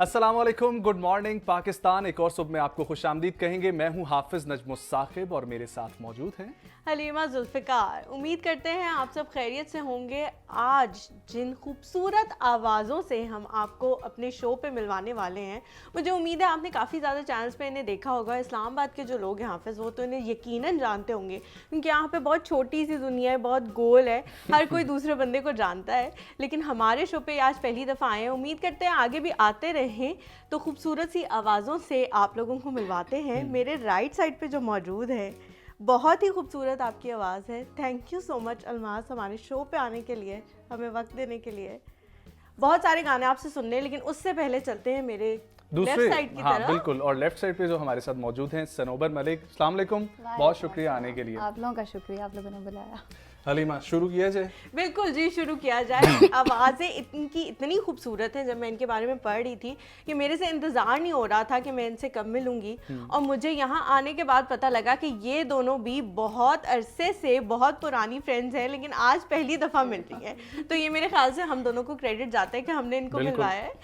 अस्सलामुअलैकुम, good morning Pakistan. एक और सुबह में आपको खुशामदीद कहेंगे। मैं हूं हाफिज नजमुस साकिब और मेरे साथ मौजूद हैं हलीमा जुल्फ़िकार। उम्मीद करते हैं आप सब खैरियत से होंगे। आज जिन खूबसूरत आवाज़ों से हम आपको अपने शो पे मिलवाने वाले हैं, मुझे उम्मीद है आपने काफ़ी ज़्यादा चैनल्स पे इन्हें देखा होगा। इस्लामाबाद के जो लोग हैं हाफिज़, वो तो इन्हें यकीनन जानते होंगे, क्योंकि यहाँ पे बहुत छोटी सी दुनिया है, बहुत गोल है, हर कोई दूसरे बंदे को जानता है। लेकिन हमारे शो पे आज पहली दफ़ा आए हैं, उम्मीद करते हैं आगे भी आते रहें। तो खूबसूरत सी आवाज़ों से आप लोगों को मिलवाते हैं। मेरे राइट साइड पे जो मौजूद है, बहुत ही खूबसूरत आपकी आवाज़ है। Thank you so much Almas, हमारे शो पे आने के लिए, हमें वक्त देने के लिए। बहुत सारे गाने आपसे सुनने हैं, लेकिन उससे पहले चलते हैं मेरे दूसरे लेफ्ट साइड की तरफ। बिल्कुल। और लेफ्ट साइड पे जो हमारे साथ मौजूद हैं सनोबर मलिक। अस्सलाम वालेकुम, बहुत शुक्रिया आने के लिए। आप लोगों का शुक्रिया, आप लोगों ने बुलाया। हलीमा, शुरू किया जाए? बिल्कुल जी, शुरू किया जाए। आवाज़ें इनकी इतनी खूबसूरत हैं, जब मैं इनके बारे में पढ़ रही थी कि मेरे से इंतज़ार नहीं हो रहा था कि मैं इनसे कब मिलूंगी। और मुझे यहाँ आने के बाद पता लगा कि ये दोनों भी बहुत अरसे से बहुत पुरानी फ्रेंड्स हैं, लेकिन आज पहली दफ़ा मिल रही हैं। तो ये मेरे ख्याल से हम दोनों को क्रेडिट जाता है कि हमने इनको मिलवाया है।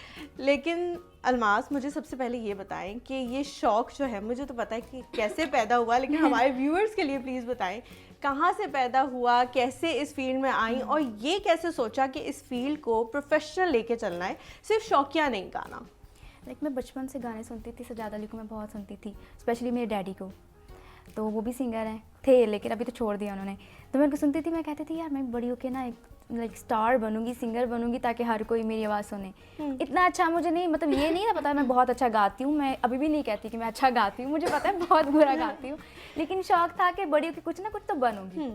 लेकिन अलमास, मुझे सबसे पहले ये बताएं कि ये शौक़ जो है, मुझे तो पता है कि कैसे पैदा हुआ, लेकिन हमारे व्यूअर्स के लिए प्लीज़ बताएं कहाँ से पैदा हुआ, कैसे इस फील्ड में आई, और ये कैसे सोचा कि इस फील्ड को प्रोफेशनल लेके चलना है, सिर्फ शौकिया नहीं गाना। मैं बचपन से गाने सुनती थी, सजाद अली को मैं बहुत सुनती थी, स्पेशली मेरे डैडी को। तो वो भी सिंगर हैं, थे, लेकिन अभी तो छोड़ दिया उन्होंने। तो मैं उनको सुनती थी, मैं कहती थी यार मैं बड़ी होके ना एक स्टार बनूंगी, सिंगर बनूंगी, ताकि हर कोई मेरी आवाज़ सुने। इतना अच्छा मुझे नहीं, मतलब ये नहीं ना पता मैं बहुत अच्छा गाती हूँ। मैं अभी भी नहीं कहती कि मैं अच्छा गाती हूँ, मुझे पता है बहुत बुरा गाती हूँ, लेकिन शौक था कि बड़ी होके कुछ ना कुछ तो बनूंगी,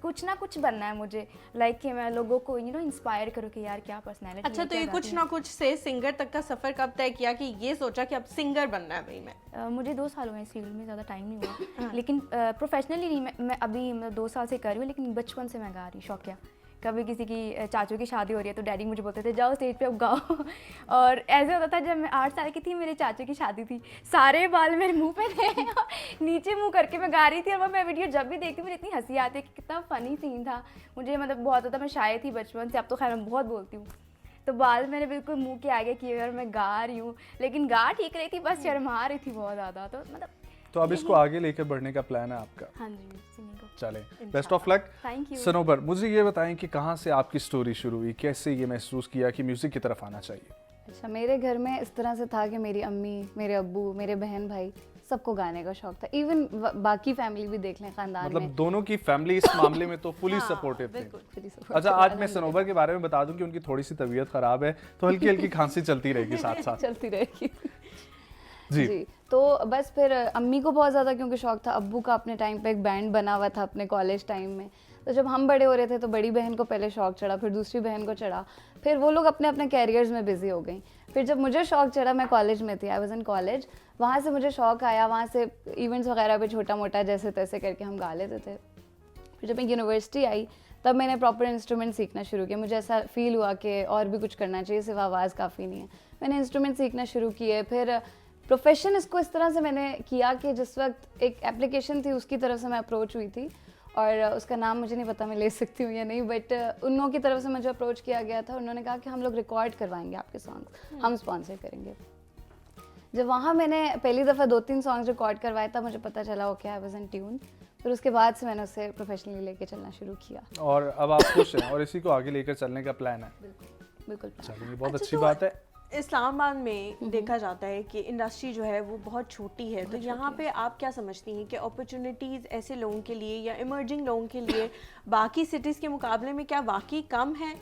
कुछ ना कुछ बनना है मुझे। कि मैं लोगों को इंस्पायर करूँ कि यार क्या पर्सनैलिटी। अच्छा, तो ये कुछ ना कुछ से सिंगर तक का सफ़र कब तय किया कि ये सोचा कि अब सिंगर बनना है भाई मैं? मुझे 2 साल हुए इस फील्ड में, ज़्यादा टाइम नहीं हुआ। लेकिन प्रोफेशनली नहीं, मैं अभी 2 साल से कर रही हूँ, लेकिन बचपन से मैं गा रही, शौकिया। कभी किसी की चाचू की शादी हो रही है तो डैडी मुझे बोलते थे जाओ स्टेज पे अब गाओ। और ऐसे होता था, जब मैं 8 साल की थी, मेरे चाचू की शादी थी, सारे बाल मेरे मुंह पे थे और नीचे मुंह करके मैं गा रही थी। और वो मैं वीडियो जब भी देखती हूँ मुझे इतनी हंसी आती है कि कितना फ़नी सीन था। मुझे मतलब बहुत होता, मैं शाय थी बचपन से, अब तो खैर मैं बहुत बोलती हूँ। तो बाल मैंने बिल्कुल मुँह के आगे किए और मैं गा रही हूँ, लेकिन गा ठीक रही थी, बस शर्मा रही थी बहुत ज़्यादा। तो मतलब तो अब इसको आगे लेकर बढ़ने का प्लान है आपका? हाँ जी, सिंगिंग को। चले, best of luck. Thank you. Sanobar, मुझे ये बताएं कि कहाँ से आपकी स्टोरी शुरू हुई, कैसे ये महसूस किया कि म्यूजिक की तरफ आना चाहिए? अच्छा, मेरे घर में इस तरह से था कि मेरी अम्मी, मेरे अब्बू, मेरे बहन भाई, सबको गाने का शौक था। इवन बाकी फैमिली भी देख लें, खानदान मतलब में दोनों की फैमिली इस मामले में तो फुली सपोर्टिव थी। पूरी support अच्छा, थी, आज मैं सनोबर के बारे में बता दूं कि उनकी थोड़ी सी तबीयत खराब है, तो हल्की हल्की खांसी चलती रहेगी साथ साथ। चलती रहेगी जी। जी। तो बस फिर अम्मी को बहुत ज़्यादा क्योंकि शौक था, अब्बू का अपने टाइम पे एक बैंड बना हुआ था अपने कॉलेज टाइम में। तो जब हम बड़े हो रहे थे तो बड़ी बहन को पहले शौक चढ़ा, फिर दूसरी बहन को चढ़ा, फिर वो लोग अपने अपने कैरियर्स में बिजी हो गई। फिर जब मुझे शौक चढ़ा, मैं कॉलेज में थी, आई वॉज इन कॉलेज, वहाँ से मुझे शौक आया, वहाँ से इवेंट्स वगैरह पे छोटा मोटा जैसे तैसे करके हम गा लेते थे। फिर जब मैं यूनिवर्सिटी आई तब मैंने प्रॉपर इंस्ट्रूमेंट सीखना शुरू किया। मुझे ऐसा फील हुआ कि और भी कुछ करना चाहिए, सिर्फ आवाज़ काफ़ी नहीं है। मैंने इंस्ट्रूमेंट सीखना शुरू किए। फिर प्रोफेशन इसको इस तरह से मैंने किया कि जिस वक्त एक एप्लीकेशन थी उसकी तरफ से मैं अप्रोच हुई थी, और उसका नाम मुझे नहीं पता मैं ले सकती हूँ या नहीं, बट उन लोगों की तरफ से मुझे अप्रोच किया गया था। उन्होंने कहा कि हम लोग रिकॉर्ड करवाएंगे आपके सॉन्ग्स, हम स्पॉन्सर करेंगे। जब वहाँ मैंने पहली दफ़ा 2-3 सॉन्ग्स रिकॉर्ड करवाए था, मुझे पता चला okay I was in tune. फिर उसके बाद से मैंने उसे प्रोफेशनली लेके चलना शुरू किया, और अब आप खुश हैं और इसी को आगे लेकर चलने का प्लान है? बिल्कुल। चलिए, बहुत अच्छा, अच्छी तो बात है। इस्लामाबाद में देखा जाता है कि इंडस्ट्री जो है वो बहुत छोटी है, तो यहाँ पे आप क्या समझती हैं कि अपॉर्चुनिटीज़ ऐसे लोगों के लिए या इमर्जिंग लोगों के लिए बाकी सिटीज़ के मुकाबले में क्या वाकई कम है?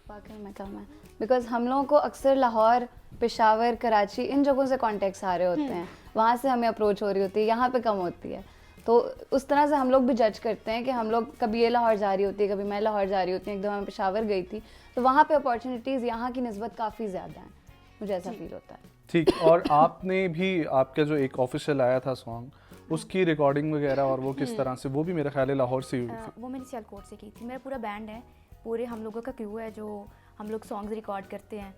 वाकई में कम है, बिकॉज हम लोगों को अक्सर लाहौर, पेशावर, कराची, इन जगहों से कॉन्टेक्ट्स आ रहे होते हैं, वहाँ से हमें अप्रोच हो रही होती है, यहाँ पे कम होती है। तो उस तरह से हम लोग भी जज करते हैं कि हम लोग, कभी ये लाहौर जा रही होती है, कभी मैं लाहौर जा रही होती हूँ, एक दफ़ा मैं पेशावर गई थी, तो वहाँ पे अपॉर्चुनिटीज़ यहाँ की निस्बत काफ़ी ज़्यादा हैं, मुझे ऐसा फील होता है। ठीक। और आपने भी, आपका जो एक ऑफिशियल आया था सॉन्ग, उसकी रिकॉर्डिंग वगैरह और वो किस तरह से, वो भी मेरा ख्याल है लाहौर से हुई थी? वो मैंने सियालकोट से की थी। मेरा पूरा बैंड है, पूरे हम लोगों का क्रू है जो हम लोग सॉन्ग्स रिकॉर्ड करते हैं।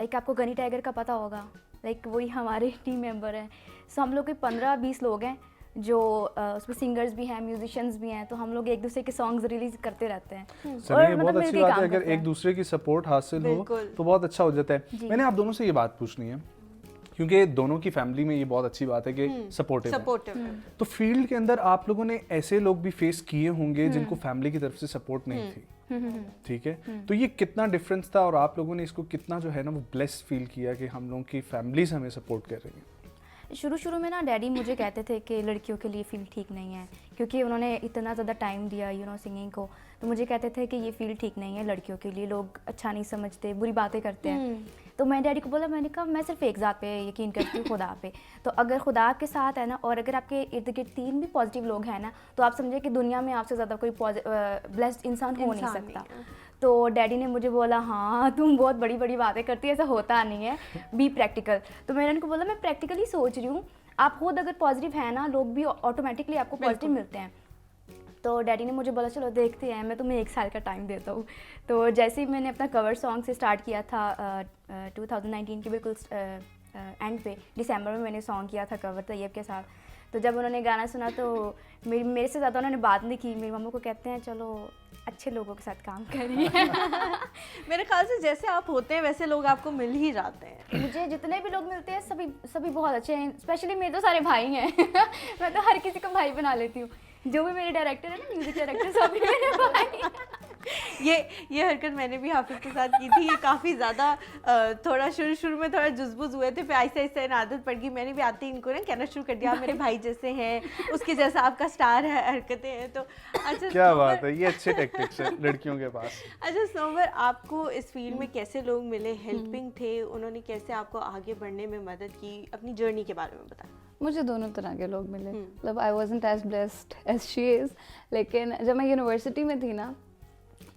आपको गनी टाइगर का पता होगा, वही हमारे टीम मेंबर हैं। सो हम लोग के 15-20 लोग हैं जो उसमें सिंगर्स भी हैं, म्यूजिशियंस भी हैं, तो हम लोग एक दूसरे के सॉन्ग्स रिलीज करते रहते हैं। चलिए, बहुत अच्छी बात है। अगर एक दूसरे की सपोर्ट हासिल हो तो बहुत अच्छा हो जाता है। मैंने आप दोनों से ये बात पूछनी है क्योंकि दोनों की फैमिली में ये बहुत अच्छी बात है कि सपोर्टिव है। सपोर्टिव तो फील्ड के अंदर आप लोगों ने ऐसे लोग भी फेस किए होंगे जिनको फैमिली की तरफ से सपोर्ट नहीं थी, ठीक है, तो ये कितना डिफरेंस था और आप लोगों ने इसको कितना जो है ना वो ब्लेस फील किया कि हम लोगों की फैमिलीज हमें सपोर्ट कर रही हैं? शुरू में ना डैडी मुझे कहते थे कि लड़कियों के लिए फील्ड ठीक नहीं है, क्योंकि उन्होंने इतना ज़्यादा टाइम दिया सिंगिंग को, तो मुझे कहते थे कि ये फील्ड ठीक नहीं है लड़कियों के लिए, लोग अच्छा नहीं समझते, बुरी बातें करते हैं। तो मैं डैडी को बोला, मैंने कहा मैं सिर्फ एक ज़ात पे यकीन करती हूँ, खुदा पे। तो अगर खुदा के साथ है ना, और अगर आपके इर्द गिर्द 3 भी पॉजिटिव लोग हैं ना, तो आप समझे कि दुनिया में आपसे ज़्यादा कोई ब्लेस्ड इंसान हो नहीं सकता। तो डैडी ने मुझे बोला, हाँ तुम बहुत बड़ी बड़ी बातें करती है, ऐसा होता नहीं है, बी प्रैक्टिकल। तो मैंने उनको बोला, मैं प्रैक्टिकली सोच रही हूँ, आप खुद अगर पॉजिटिव है ना, लोग भी ऑटोमेटिकली आपको पॉजिटिव मिलते हैं। तो डैडी ने मुझे बोला, चलो देखते हैं, मैं तुम्हें 1 साल का टाइम देता हूँ। तो जैसे ही मैंने अपना कवर सॉन्ग से स्टार्ट किया था 2019 के बिल्कुल एंड पे, दिसंबर में मैंने सॉन्ग किया था कवर तैयब के साथ। तो जब उन्होंने गाना सुना तो मेरे से ज़्यादा उन्होंने बात नहीं की। मेरी मम्मा को कहते हैं, चलो अच्छे लोगों के साथ काम करिए। मेरे ख्याल से जैसे आप होते हैं वैसे लोग आपको मिल ही जाते हैं। मुझे जितने भी लोग मिलते हैं सभी बहुत अच्छे हैं, स्पेशली मेरे तो सारे भाई हैं। मैं तो हर किसी को भाई बना लेती हूँ, जो भी मेरे डायरेक्टर है ना, म्यूजिक डायरेक्टर, सभी मेरे भाई। ये हरकत मैंने भी हाफिज के साथ की थी। ये काफ़ी ज़्यादा थोड़ा शुरू में थोड़ा जुज़बुज़ हुए थे, फिर आहिस्ता आहिस्ता इन आदत पड़ गई। मैंने भी आते ही इनको ना कहना शुरू कर दिया, आप मेरे भाई जैसे हैं, उसके जैसा आपका स्टार है, हरकतें हैं। तो अच्छा, क्या बात है, ये अच्छे टैक्टिक्स हैं लड़कियों के पास। अच्छा सोमर, आपको इस फील्ड में कैसे लोग मिले, हेल्पिंग थे, उन्होंने कैसे आपको आगे बढ़ने में मदद की, अपनी जर्नी के बारे में बताएं। मुझे दोनों तरह के लोग मिले, मतलब I wasn't as blessed as she is. लेकिन जब मैं यूनिवर्सिटी में थी ना,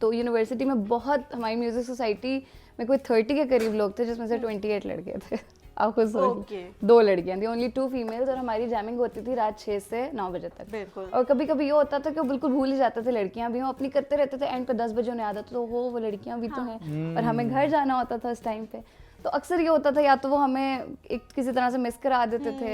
तो यूनिवर्सिटी में बहुत, हमारी म्यूज़िक सोसाइटी में कोई 30 के करीब लोग थे, जिसमें से 28 लड़के थे। आप खुद सोचिए, 2 लड़कियां थी, ओनली 2 फीमेल्स, और हमारी जैमिंग होती थी रात 6 से 9 बजे तक। बिल्कुल। और कभी कभी ये होता था कि वो बिल्कुल भूल ही जाते थे, लड़कियां भी हों, अपनी करते रहते थे, एंड पे 10 बजे उन्हें आदत तो वो लड़कियां भी तो हैं, और हमें घर जाना होता था उस टाइम पे। तो अक्सर ये होता था, या तो वो हमें एक किसी तरह से मिस करा देते थे,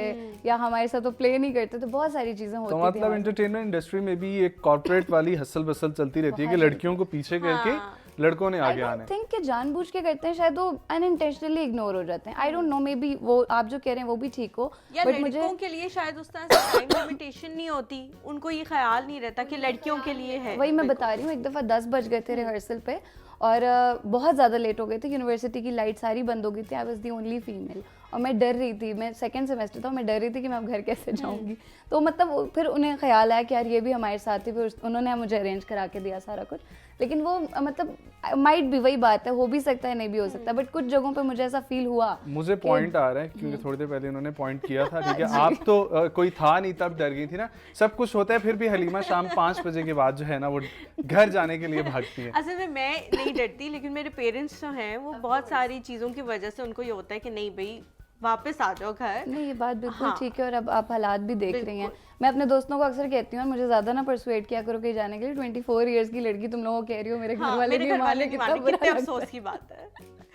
या हमारे साथ वो प्ले नहीं करते थे, बहुत सारी चीज़ें होती तो थी। मतलब एंटरटेनमेंट इंडस्ट्री में भी एक कॉर्पोरेट वाली हसल बसल चलती रहती है कि लड़कियों को पीछे करके लड़कों ने आगे आना है। आई थिंक कि जानबूझ के करते हैं, शायद वो अनइंटेंशनली इग्नोर हो जाते हैं। I don't know, may be वो आप जो कह रहे हैं वो भी ठीक हो, या बट लड़कों मुझे के लिए शायद उस तरह से टाइम लिमिटेशन नहीं होती, उनको ये ख्याल नहीं रहता कि लड़कियों के लिए है। वही मैं बता रही हूँ, एक दफ़ा 10 बज गए थे रिहर्सल पे, और बहुत ज़्यादा लेट हो गए थे, यूनिवर्सिटी की लाइट सारी बंद हो गई थी, I was the only female, और मैं डर रही थी, मैं सेकंड सेमेस्टर था, मैं डर रही थी कि मैं अब घर कैसे जाऊंगी। तो मतलब फिर उन्हें ख्याल आया कि यार ये भी हमारे साथ थी, फिर उन्होंने मुझे अरेंज करा के दिया सारा कुछ। लेकिन वो मतलब माइट भी, वही बात है, हो भी सकता है, नहीं भी हो सकता, बट कुछ जगहों पे मुझे ऐसा फील हुआ। मुझे पॉइंट आ रहा है, क्योंकि थोड़ी देर पहले उन्होंने पॉइंट किया था, ठीक है, आप तो कोई था नहीं तब डर गई थी ना, सब कुछ होता है, फिर भी हलीमा शाम 5 बजे के बाद जो है ना वो घर जाने के लिए भागती है। असल में मैं नहीं डरती, लेकिन मेरे पेरेंट्स जो हैं वो बहुत सारी चीज़ों की वजह से उनको ये होता है कि नहीं भाई वापस आ जाओ घर। नहीं, ये बात बिल्कुल हाँ। ठीक है, और अब आप हालात भी देख रही हैं। मैं अपने दोस्तों को अक्सर कहती हूँ, मुझे ज़्यादा ना परसुएट किया करो कहीं जाने के लिए, 24 इयर्स की लड़की तुम लोगों को कह रही हो, मेरे घर वाले नहीं माने, कितना कितने अफसोस की बात है।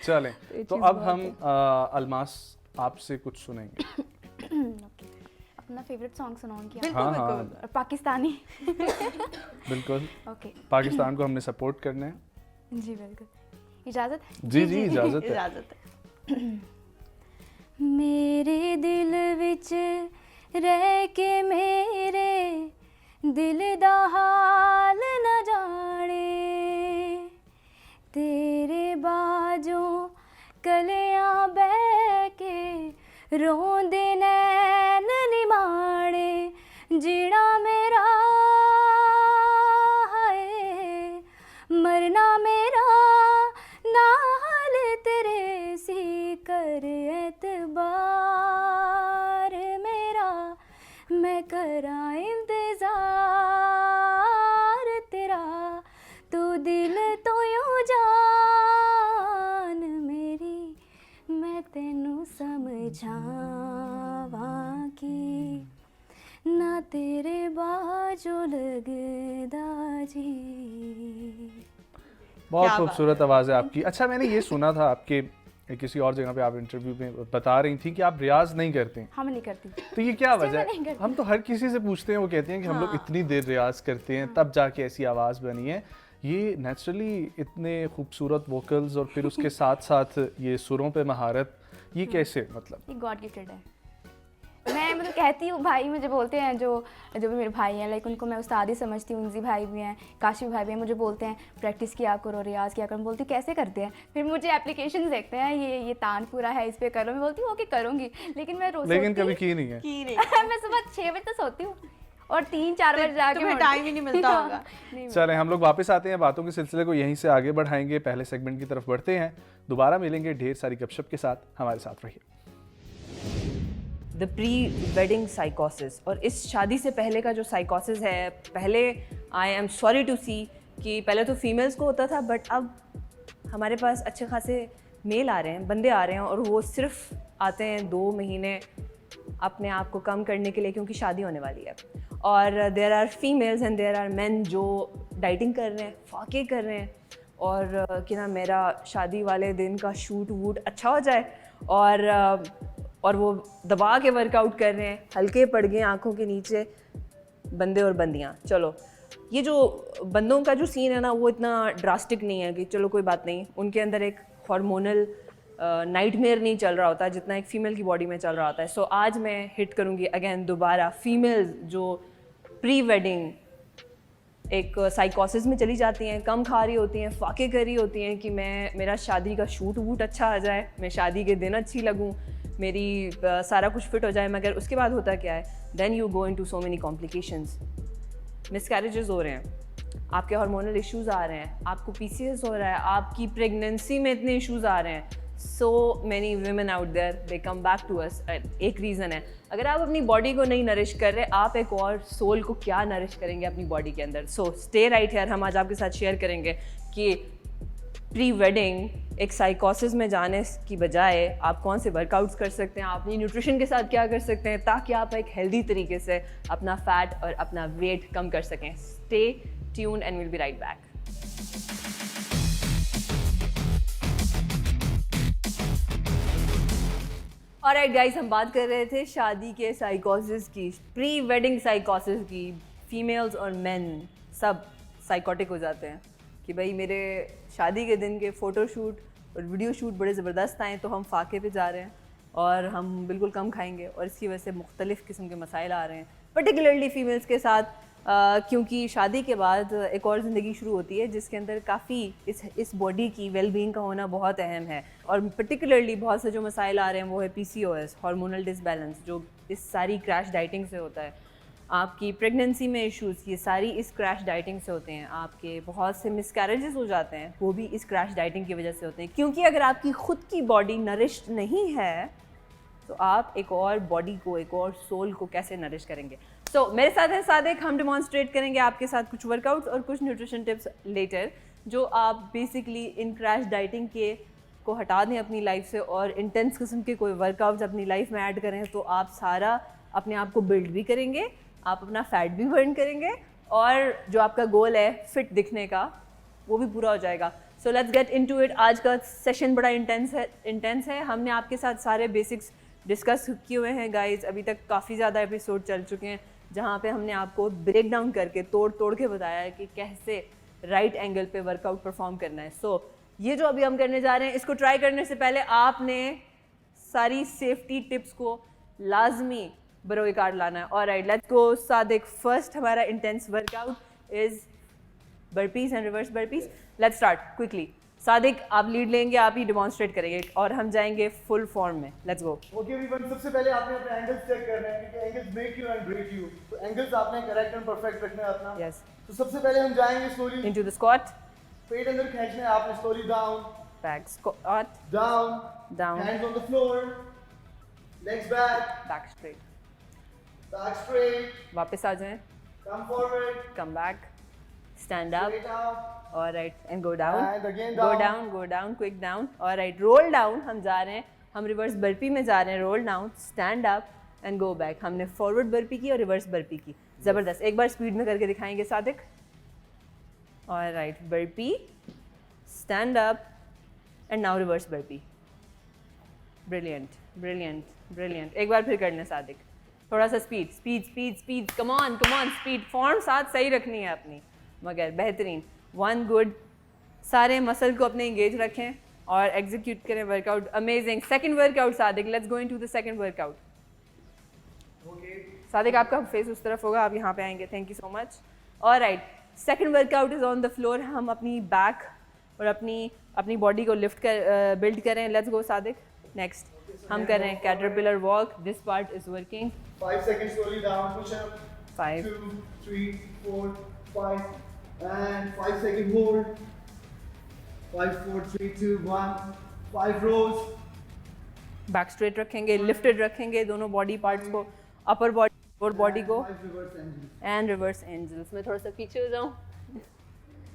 चलें, तो अब हम अलमास आपसे कुछ सुनेंगे। अपना फेवरेट सॉन्ग सुनाऊंगी बिल्कुल हाँ, बिल्कुल। हाँ। पाकिस्तानी। बिल्कुल, ओके पाकिस्तान को हमने सपोर्ट करना है। जी बिल्कुल, इजाज़त है? जी जी, इजाजत है। इजाजत है। मेरे दिल विच रह के मेरे दिल दा हाल न जाने, तेरे बाजों कलियां बह के रोंदे नैन निमाणे, जीना मेरा है मरना मेरा, नाल तेरे सी कर एतबार मेरा, मैं करा इंतजार तेरा, तू दिल तो यूं जान मेरी, मैं तेनू समझावां की, ना तेरे बाजो लगदा जी। बहुत क्या खूबसूरत आवाज़ है आपकी। अच्छा, मैंने ये सुना था आपके किसी और जगह पे, आप इंटरव्यू में बता रही थी कि आप रियाज नहीं करती। हाँ, मैं नहीं करती। तो ये क्या इसलिए वजह मैं नहीं है? करती। हम तो हर किसी से पूछते हैं, वो कहते हैं कि हम लोग इतनी देर रियाज करते हैं तब जाके ऐसी आवाज़ बनी है। ये नेचुरली इतने खूबसूरत वोकल्स और फिर उसके साथ साथ ये सुरों पे महारत, ये कैसे मतलब? ये गॉड गिफ्टेड है। मैं मतलब कहती हूँ, भाई मुझे बोलते हैं जो जो भी मेरे भाई हैं, लाइक उनको मैं उस्ताद ही समझती हूँ। उनजी भाई भी हैं, काशी भाई भी हैं, मुझे बोलते हैं प्रैक्टिस किया करो, रियाज़ किया करो। मैं बोलती हूँ कैसे करते हैं, फिर मुझे एप्लीकेशन देखते हैं, ये तान पूरा है, इस पर करो। मैं बोलती हूँ ओके करूँगी, लेकिन मैं रोज़ लेकिन कभी की नहीं है। की नहीं मैं सुबह 6 बजे तक सोती हूँ और 3-4 बजे जाके तुम्हें टाइम ही नहीं मिलता होगा। नहीं। चलें हम लोग वापस आते हैं, बातों के सिलसिले को यहीं से आगे बढ़ाएंगे, पहले सेगमेंट की तरफ बढ़ते हैं, दोबारा मिलेंगे ढेर सारी गपशप के साथ, हमारे साथ रहिए। द प्री वेडिंग साइकोसिस, और इस शादी से पहले का जो साइकोसिस है, पहले आई एम सॉरी टू सी कि पहले तो फीमेल्स को होता था, बट अब हमारे पास अच्छे खासे मेल आ रहे हैं, बंदे आ रहे हैं, और वो सिर्फ आते हैं 2 महीने अपने आप को कम करने के लिए क्योंकि शादी होने वाली है। और there are females and there are men जो डाइटिंग कर रहे हैं, फाके कर रहे हैं, और कि ना मेरा शादी वाले दिन का शूट वूट अच्छा हो जाए, और वो दबा के वर्कआउट कर रहे हैं, हल्के पड़ गए आँखों के नीचे बंदे और बंदियाँ। चलो ये जो बंदों का जो सीन है ना, वो इतना ड्रास्टिक नहीं है कि चलो कोई बात नहीं, उनके अंदर एक हार्मोनल नाइटमेयर नहीं चल रहा होता जितना एक फ़ीमेल की बॉडी में चल रहा होता है। सो आज मैं हिट करूँगी अगेन दोबारा फीमेल्स जो प्री वेडिंग एक साइकोसिस में चली जाती हैं, कम खा रही होती हैं, फाके कर रही होती हैं कि मेरा शादी का शूट वूट अच्छा आ जाए, मैं शादी के दिन अच्छी लगूँ, मेरी सारा कुछ फिट हो जाए। मगर उसके बाद होता क्या है, then you go into so many complications, miscarriages हो रहे हैं, आपके हार्मोनल इश्यूज़ आ रहे हैं, आपको PCOS हो रहा है, आपकी प्रेगनेंसी में इतने इश्यूज़ आ रहे हैं। So many women out there they come back to us. एक रीज़न है, अगर आप अपनी बॉडी को नहीं नरिश कर रहे, आप एक और सोल को क्या नरिश करेंगे अपनी बॉडी के अंदर। सो स्टे राइट हियर, हम आज आपके साथ शेयर करेंगे कि प्री वेडिंग एक साइकोसिस में जाने की बजाय आप कौन से वर्कआउट्स कर सकते हैं, आप अपनी न्यूट्रिशन के साथ क्या कर सकते हैं ताकि आप एक हेल्दी तरीके से अपना फैट और अपना वेट कम कर सकें। Stay tuned and will be right back. Alright guys, हम बात कर रहे थे शादी के साइकोसिस की, प्री वेडिंग साइकोसिस की। फीमेल्स और मेन सब साइकोटिक हो जाते हैं कि भाई मेरे शादी के दिन के फ़ोटो शूट और वीडियो शूट बड़े ज़बरदस्त आए तो हम फाके पे जा रहे हैं और हम बिल्कुल कम खाएंगे, और इसकी वजह से मुख्तलिफ़ किस्म के मसाइल आ रहे हैं, पर्टिकुलरली फ़ीमेल्स के साथ। क्योंकि शादी के बाद एक और ज़िंदगी शुरू होती है जिसके अंदर काफ़ी इस बॉडी की वेलबींग का होना बहुत अहम है। और पर्टिकुलरली बहुत से जो मसाइल आ रहे हैं वो है PCOS, हार्मोनल डिसबैलेंस, जो इस सारी क्रैश डाइटिंग से होता है। आपकी प्रेगनेंसी में इश्यूज़, ये सारी इस क्रैश डाइटिंग से होते हैं। आपके बहुत से मिसकैरेजेस हो जाते हैं, वो भी इस क्रैश डाइटिंग की वजह से होते हैं। क्योंकि अगर आपकी ख़ुद की बॉडी नरिश्ड नहीं है तो आप एक और बॉडी को, एक और सोल को कैसे नरिश करेंगे। सो मेरे साथ है सादिक, हम डिमॉन्स्ट्रेट करेंगे आपके साथ कुछ वर्कआउट्स और कुछ न्यूट्रिशन टिप्स लेटर, जो आप बेसिकली इन क्रैश डाइटिंग के को हटा दें अपनी लाइफ से और इंटेंस किस्म के कोई वर्कआउट्स अपनी लाइफ में ऐड करें, तो आप सारा अपने आप को बिल्ड भी करेंगे, आप अपना फैट भी बर्न करेंगे, और जो आपका गोल है फिट दिखने का वो भी पूरा हो जाएगा। So let's get into it. आज का सेशन बड़ा इंटेंस है। हमने आपके साथ सारे बेसिक्स डिस्कस किए हुए हैं गाइज। अभी तक काफ़ी ज़्यादा एपिसोड चल चुके हैं जहाँ पे हमने आपको ब्रेक डाउन करके तोड़ के बताया है कि कैसे राइट एंगल पे वर्कआउट परफॉर्म करना है। सो ये जो अभी हम करने जा रहे हैं, इसको ट्राई करने से पहले आपने सारी सेफ्टी टिप्स को लाजमी बरोकार लाना है। Alright, let's go Sadiq. First हमारा intense workout is burpees and reverse burpees. Let's start quickly. Sadiq आप लीड लेंगे, आप ही डिमॉन्स्ट्रेट करेंगे और हम जाएंगे फुल फॉर्म में। Let's go. ओके एवरीवन, सबसे पहले आपने अपने एंगल्स चेक करने हैं क्योंकि angles make you and break you. तो एंगल्स आपने करेक्ट एंड परफेक्ट रखना है अपना। यस। तो सबसे पहले हम जाएंगे स्लोली इनटू द स्क्वाट। पेट अंदर खींचना है आपने, slowly down back squat, down down, hands on the floor, legs back, back straight, back straight, वापस आ जाएं, come forward, come back, stand up, straight out, alright, and go down, And again go down. Down, go down, quick down, alright, roll down. हम जा रहे हैं, हम reverse burpee में जा रहे हैं। Roll down, stand up and go back. हमने फॉरवर्ड बर्पी की और रिवर्स बर्पी की, ज़बरदस्त। एक बार स्पीड में करके दिखाएंगे Sadiq. Alright, burpee, stand up and now reverse burpee. Brilliant, brilliant, brilliant. एक बार फिर कर लें सादिक, थोड़ा सा speed speed speed speed, come on speed. Form साथ सही रखनी है अपनी, मगर बेहतरीन। One good. सारे मसल को अपने इंगेज रखें, और एग्जीक्यूट करें workout. Amazing. Second workout Sadiq, let's go into the second workout. Sadiq आपका फेस उस तरफ होगा, आप यहाँ पे आएंगे। Thank you so much. Alright, second workout is on the floor. हम अपनी बैक और अपनी बॉडी को लिफ्ट कर बिल्ड करें। Let's go Sadiq. नेक्स्ट हम कर रहे हैं caterpillar walk. This part is working. 5 seconds slowly down, push up. 5 2, 3, 4, 5. And 5 second hold. 5, 4, 3, 2, 1. 5 rows. Back straight रखेंगे, लिफ्टेड रखेंगे दोनों बॉडी पार्ट्स को, अपर बॉडी और बॉडी को। 5 reverse angles. And reverse angels. मैं थोड़ा सा पीछे हो जाऊँ।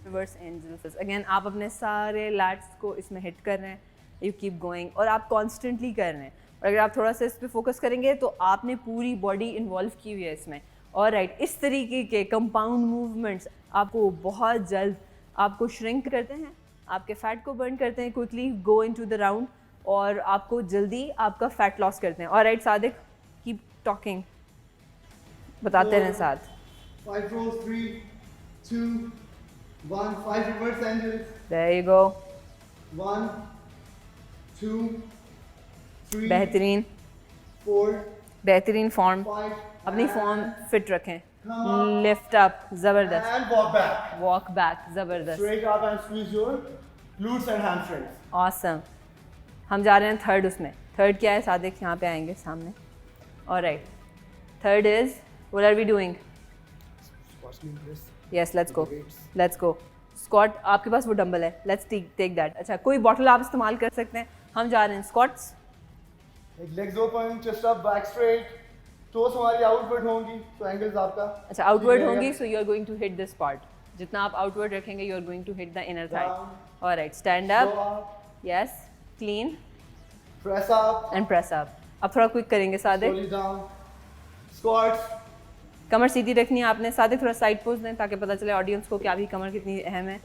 Reverse angels. अगेन आप अपने सारे लैट्स को इसमें हिट कर रहे हैं। यू कीप गोइंग और आप कॉन्स्टेंटली कर रहे हैं। और अगर आप थोड़ा सा इस पर फोकस करेंगे तो आपने पूरी बॉडी इन्वॉल्व की हुई है इसमें। और राइट, इस तरीके के कंपाउंड मूवमेंट्स आपको बहुत जल्द आपको श्रिंक करते हैं, आपके फैट को बर्न करते हैं quickly, go into the round, और आपको जल्दी आपका फैट लॉस करते हैं। और राइट सादिक, कीप टॉकिंग, बताते रहें साथ। 5 rows, 3, 2, 1. 5 reverse angles. There you go. 1, 2, 3, बेहतरीन 4, बेहतरीन फॉर्म। 5. अपनी फॉर्म फिट रखें। लिफ्ट अप, ज़बरदस्त। And walk back. Walk back, ज़बरदस्त। Straight up and squeeze your glutes and hamstrings. Awesome. हम जा रहे हैं थर्ड उसमें। थर्ड क्या है सादिक? यहाँ पे आएंगे सामने। Alright, third is what are we doing? Yes, let's go, let's go. Squat, आपके पास वो डंबल है, लेट्स टेक दैट। अच्छा, कोई बॉटल आप इस्तेमाल कर सकते हैं। हम जा रहे हैं squats. Like legs open, chest up, back straight. Toes हमारी outward होंगी, so angles आपका। अच्छा, आउटवर्ड होंगी, so you are going to hit this part. जितना आप आउटवर्ड रखेंगे you are going to hit the inner thigh. Alright, stand Go up, up, yes, clean press up, and press up. अब थोड़ा quick करेंगे Sadiq. slowly down. Squats. कमर सीधी रखनी है आपने। सादिक थोड़ा साइड पोज दें ताकि पता चले ऑडियंस को कि आपकी कमर कितनी अहम है।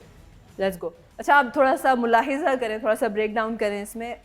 Let's go. अच्छा, आप थोड़ा सा मुलाहिजा करें, थोड़ा सा ब्रेक डाउन करें इसमें।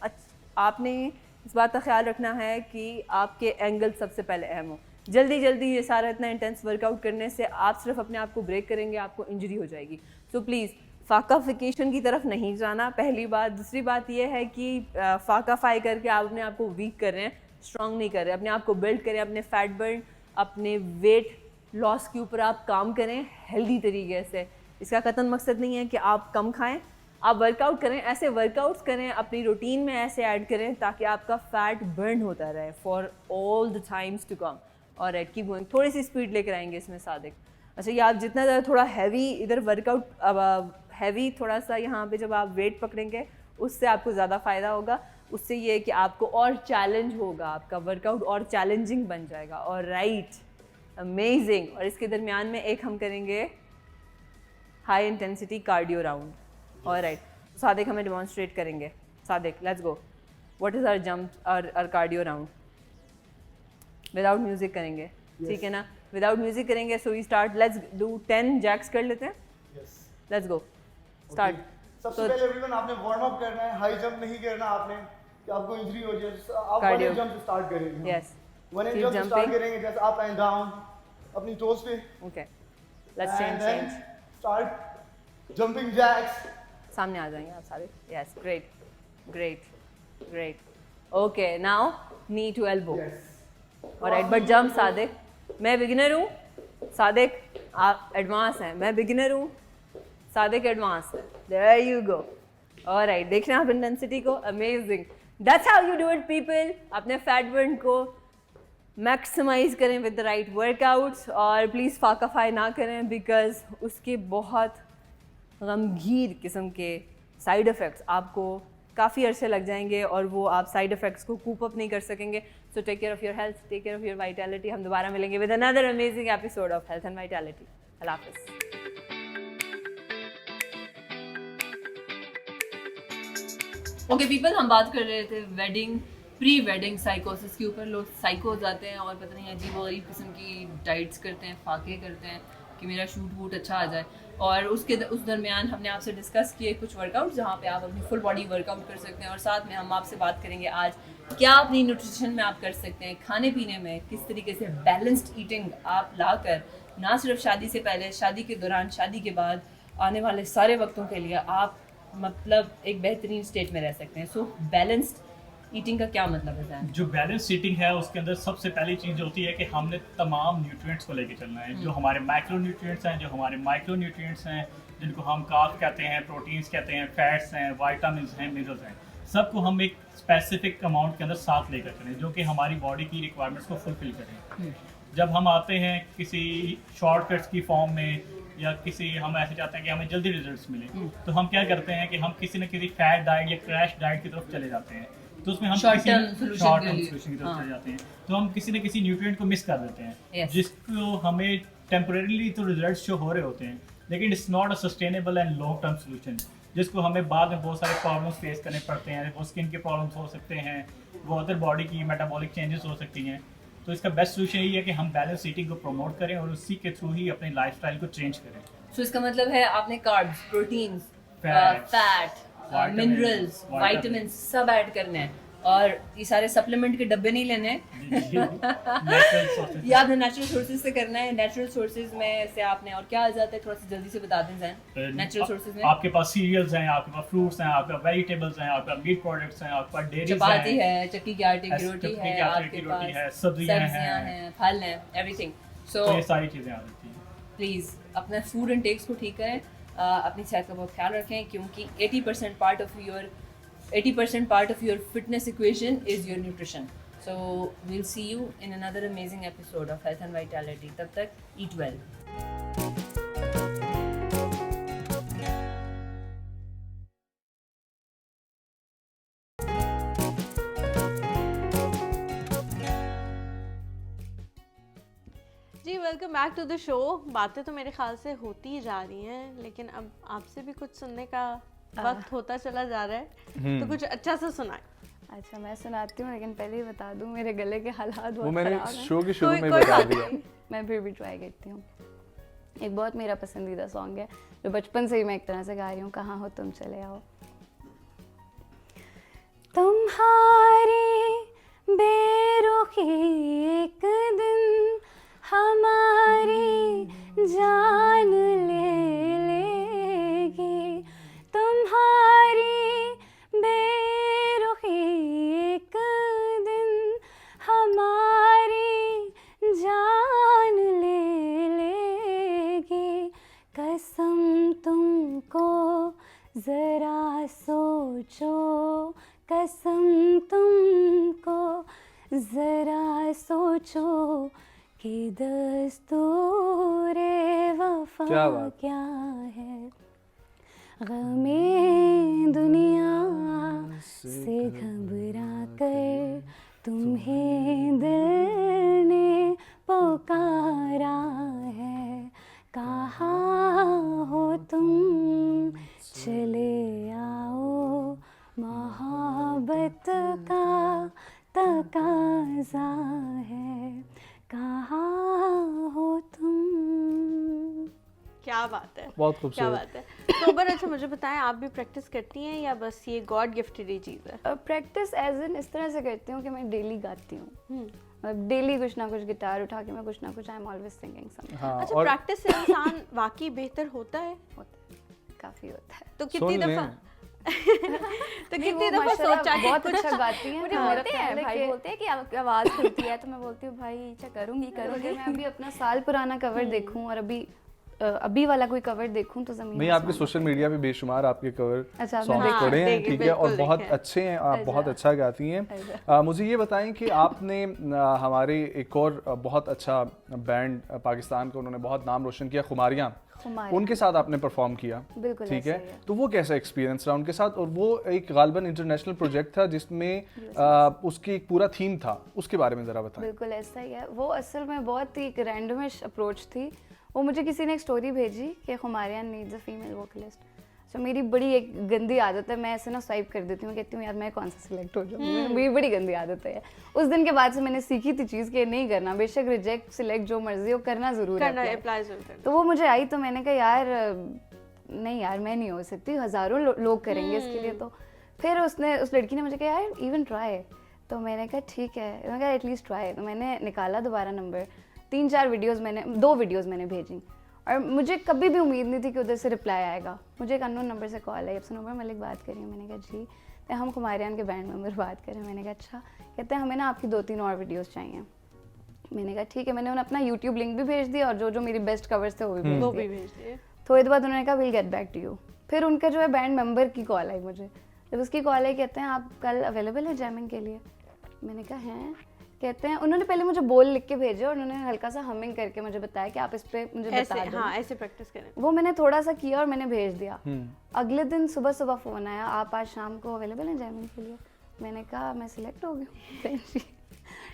आपने इस बात का ख्याल रखना है कि आपके एंगल सबसे पहले अहम हो। जल्दी जल्दी ये सारा इतना इंटेंस वर्कआउट करने से आप सिर्फ अपने आप को ब्रेक करेंगे, आपको इंजरी हो जाएगी। सो प्लीज़ फाकाफिकेशन की तरफ नहीं जाना, पहली बात। दूसरी बात ये है कि फाकाफाई करके आप अपने आप को वीक कर रहे हैं, स्ट्रॉन्ग नहीं कर रहे। अपने आप को बिल्ड करें, अपने फैट बर्न, अपने वेट लॉस के ऊपर आप काम करें हेल्दी तरीके से। इसका कतन मकसद नहीं है कि आप कम खाएं, आप वर्कआउट करें। ऐसे वर्कआउट्स करें, अपनी रूटीन में ऐसे ऐड करें ताकि आपका फैट बर्न होता रहे for all the times to come. और एट कीप गोइंग। थोड़ी सी स्पीड लेकर आएंगे इसमें सादिक। अच्छा, ये आप जितना ज़्यादा थोड़ा हैवी इधर वर्कआउट, अब हैवी थोड़ा सा यहाँ पे जब आप वेट पकड़ेंगे उससे आपको ज़्यादा फ़ायदा होगा। उससे ये है कि आपको और चैलेंज होगा, आपका वर्कआउट और चैलेंजिंग बन जाएगा। और राइट, अमेजिंग। और इसके दरमियान में एक हम करेंगे हाई इंटेंसिटी कार्डियो राउंड। और राइट, सादिक हमें डेमॉन्स्ट्रेट करेंगे। Sadiq, let's go. What is our jump और कार्डियो राउंड? विदाउट म्यूजिक करेंगे, ठीक है ना? विदाउट म्यूजिक करेंगे। So we start, let's do 10 jacks कर लेते हैं। Yes. Let's go, start. सबसे पहले एवरीवन आपने वार्म अप करना है, हाई जंप नहीं करना आपने कि आपको इंजरी हो जाए। आप Cardio. 1 जंप से स्टार्ट करेंगे। यस, 1 Keep जंप से स्टार्ट jumping. करेंगे, जैसे अप एंड डाउन अपनी टोज पे। Okay, let's And change then change. start jumping jacks. सामने आ जाएंगे आप सारे। Yes, great great great. Okay, now knee to elbow. Yes. Alright, but jump Sadiq. मैं बिगिनर हूँ, सादिक आप एडवांस हैं। मैं बिगिनर हूँ, सादिक एडवांस है। There you go. ऑलराइट, देख रहे हैं आप इंटेंसिटी को? Amazing. That's how you do it people. अपने फैट बर्न को मैक्सिमाइज करें विद द राइट वर्कआउट्स। और प्लीज़ फाकाफाई ना करें बिकॉज उसके बहुत गमगीर किस्म के साइड इफ़ेक्ट्स आपको काफ़ी अरसे लग जाएंगे और वो आप साइड इफ़ेक्ट्स को कूप अप नहीं कर सकेंगे। So take care of your health, take care of your vitality. हम दोबारा मिलेंगे with another amazing episode of health and vitality. अल्लाह हाफ़िज़। ओके पीपल, हम बात कर रहे थे वेडिंग, प्री वेडिंग साइकोसिस के ऊपर। लोग साइको हो जाते हैं और पता नहीं अजीब व गरीब किस्म की डाइट्स करते हैं, फाके करते हैं कि मेरा शूट वूट अच्छा आ जाए। और उस दरमियान हमने आपसे डिस्कस किए कुछ वर्कआउट जहाँ पे आप अपनी फुल बॉडी वर्कआउट कर सकते हैं। और साथ में हम आपसे बात करेंगे आज क्या अपनी न्यूट्रिशन में आप कर सकते हैं, खाने पीने में किस तरीके से बैलेंस्ड ईटिंग आप लाकर ना सिर्फ शादी से पहले, शादी के दौरान, शादी के बाद, आने वाले सारे वक्तों के लिए आप मतलब एक बेहतरीन स्टेट में रह सकते हैं। सो बैलेंस्ड ईटिंग का क्या मतलब है ज़ैन? जो बैलेंस ईटिंग है उसके अंदर सबसे पहली चीज़ होती है कि हमने तमाम न्यूट्रिएंट्स को लेके चलना है। जो हमारे माइक्रो न्यूट्रिएंट्स हैं, जो हमारे माइक्रो न्यूट्रिएंट्स हैं, जिनको हम कार्ब कहते हैं, प्रोटीन्स कहते हैं, फैट्स हैं, विटामिन्स हैं, मिनरल्स हैं, सबको हम एक स्पेसिफिक अमाउंट के अंदर साथ लेकर चलें जो कि हमारी बॉडी की रिक्वायरमेंट्स को फुलफिल करें। जब हम आते हैं किसी शॉर्टकट्स की फॉर्म में या किसी हम ऐसे चाहते हैं कि हमें जल्दी रिजल्ट्स मिले, तो हम क्या करते हैं कि हम किसी न किसी फैट डाइट या क्रैश डाइट की तरफ चले जाते हैं। तो उसमें हम Short किसी term solution शॉर्ट के टर्म लिए। सोल्यूशन की तरफ हाँ। चले जाते हैं, तो हम किसी न किसी न्यूट्रिएंट को मिस कर देते हैं, Yes. जिसको हमें टेम्परेरीली तो रिजल्ट्स शो हो रहे होते हैं, लेकिन it's not a sustainable and long term solution, जिसको हमें बाद में बहुत सारे प्रॉब्लम्स फेस करने पड़ते हैं। वो स्किन के प्रॉब्लम्स हो सकते हैं, वो अदर बॉडी की मेटाबॉलिक चेंजेस हो सकती हैं। तो इसका बेस्ट सोल्यूशन यही है कि हम बैलेंस ईटिंग को प्रमोट करें और उसी के थ्रू ही अपने लाइफस्टाइल को चेंज करें। सो इसका मतलब है आपने carbs, proteins, Fats, fat, vitamins, minerals, vitamins सब ऐड करने हैं, और ये सारे सप्लीमेंट के डब्बे नहीं लेने हैं। नेचुरल सोर्सेज ये आपने नेचुरल सोर्सेज से करना है। नेचुरल सोर्सेज में से आपने और क्या आ जाता है, थोड़ा सा जल्दी से बता दें ज़ैन। नेचुरल सोर्सेज में आपके पास सीरियल्स हैं, आपके पास फ्रूट्स हैं, आपके पास वेजिटेबल्स हैं, आपके पास मीट प्रोडक्ट्स हैं, आपके पास डेयरीज चपाती हैं, है, चक्की के आटे की रोटी चक्की है, के आटे आपके की रोटी है, पास सब्जियां सब्जियां हैं। हैं, फल हैं, एवरीथिंग। सो तो ये सारी चीज़ें आ जाती हैं। प्लीज़ अपना फूड इंटेक्स को ठीक करें, अपनी सेहत का बहुत ख्याल रखें, क्योंकि 80% part of your fitness equation is your nutrition. So we'll see you in another amazing episode of Health and Vitality. तब तक eat well. जी welcome back to the show. बातें तो मेरे ख्याल से होती ही जा रही हैं, लेकिन अब आपसे भी कुछ सुनने का वक्त होता चला जा रहा है, तो कुछ अच्छा सा सुनाए। अच्छा मैं सुनाती हूँ, लेकिन पहले ही बता दूँ मेरे गले के हालात वो बहुत मैंने खराब हैं। शो के शुरू में कोई बता बात दिया। नहीं। मैं फिर भी ट्राई करती हूँ। एक बहुत मेरा पसंदीदा सॉन्ग है जो बचपन से ही मैं एक तरह से गा रही हूँ, कहाँ हो तुम चले आओ। तुम्हारी बेरुखी एक दिन हमारी जान ले लेगी, तुम्हारी बेरुखी एक दिन हमारी जान ले लेगी। कसम तुमको जरा सोचो, कसम तुमको जरा सोचो कि दस्तूरे वफा क्या बात। क्या है। गमे दुनिया से घबरा कर तुम्हें दिल ने पुकारा है, कहाँ हो तुम चले आओ, मोहब्बत का तकाजा है, कहाँ हो तुम। क्या बात है, बहुत क्या खूबसूरत। बात है। तो पर अच्छा मुझे बताएं, आप भी प्रैक्टिस करती हैं या बस ये गॉड गिफ्टेड ही चीज़ है? प्रैक्टिस एज इन इस तरह से करती हूँ कि मैं डेली गाती हूँ, मतलब डेली कुछ ना कुछ गिटार उठा के मैं कुछ ना कुछ I am always singing something. हाँ, अच्छा और प्रैक्टिस से इंसान वाकई बेहतर होता है? काफ़ी होता है। तो कितनी सुन लें। दफ़ा तो नहीं, कितनी वो दफ़ा माशाल्लाह सोचा है बहुत कुछ अच्छा गाती हैं। मुझे हाँ, बोलते हैं, पहले भाई के- बोलते हैं कि आपकी आवाज़ खुलती है, तो मैं बोलती हूँ भाई अच्छा करूँगी अगर मैं अभी अपना साल पुराना कवर देखूं और अभी वाला कोई कवर देखूं तो जमीन नहीं, आपके आसमान। सोशल मीडिया पे बेशुमार आपके कवर अच्छा, सॉन्ग मैंने पड़े हैं, देखे, ठीक है, और बिल्कुल बहुत देखे। अच्छे हैं, आप बहुत अच्छा गाती हैं। अच्छा। मुझे ये बताएं कि आपने हमारे एक और बहुत अच्छा बैंड पाकिस्तान का, उन्होंने बहुत नाम रोशन किया, खुमारियाँ, खुमारियाँ। उनके साथ आपने परफॉर्म किया, बिल्कुल ठीक ऐसा है। ही है। तो वो कैसा एक्सपीरियंस रहा उनके साथ, और वो एक गालिबन इंटरनेशनल प्रोजेक्ट था जिसमें उसकी एक पूरा थीम था, उसके बारे में ज़रा बताएं। बिल्कुल ऐसा ही है। वो असल में बहुत ही एक रैंडमिश अप्रोच थी। वो मुझे किसी ने एक स्टोरी भेजी कि खुमारियाँ नीड्स अ फीमेल वोकलिस्ट। सो मेरी बड़ी एक गंदी आदत है, मैं ऐसे ना स्वाइप कर देती हूँ, कहती हूँ यार मैं कौन सा सिलेक्ट हो जाऊँ। मेरी बड़ी गंदी आदत है। उस दिन के बाद से मैंने सीखी थी चीज़ कि नहीं करना, बेशक रिजेक्ट सिलेक्ट जो मर्जी हो, करना ज़रूर करना है। अप्लाई जरूर करना। तो वो मुझे आई तो मैंने कहा यार नहीं यार मैं नहीं हो सकती, हज़ारों लोग करेंगे इसके लिए। तो फिर उस लड़की ने मुझे कहा यार इवन ट्राई। तो मैंने कहा ठीक है, मैंने कहा एटलीस्ट ट्राई। तो मैंने निकाला दोबारा नंबर, 3-4 वीडियोज़ मैंने 2 वीडियोज़ मैंने भेजी, और मुझे कभी भी उम्मीद नहीं थी कि उधर से रिप्लाई आएगा। मुझे एक अननोन नंबर से कॉल आई, अब सुनो मलिक बात करी। मैंने कहा जी। तो हम कुमारियान के बैंड मेंबर बात करें। मैंने कहा अच्छा। कहते हैं हमें ना आपकी 2-3 और वीडियोस चाहिए। मैंने कहा ठीक है। मैंने उन्हें अपना यूट्यूब लिंक भी भेज दिया और जो जो मेरी बेस्ट कवर्स थे वो भी भेज दिए। थोड़ी देर बाद उन्होंने कहा will get back to you. फिर उनका जो है बैंड मेंबर की कॉल आई मुझे। जब उसकी कॉल आई कहते हैं आप कल अवेलेबल है जैमिंग के लिए? मैंने कहा हैं। कहते हैं उन्होंने पहले मुझे बोल लिख के भेजे और उन्होंने हल्का सा हमिंग करके मुझे बताया कि आप इस पे मुझे बता दो। हाँ, ऐसे प्रैक्टिस करें। वो मैंने थोड़ा सा किया और मैंने भेज दिया। अगले दिन सुबह सुबह फ़ोन आया, आप आज शाम को अवेलेबल हैं जैमिंग के लिए? मैंने कहा मैं सिलेक्ट हो गई।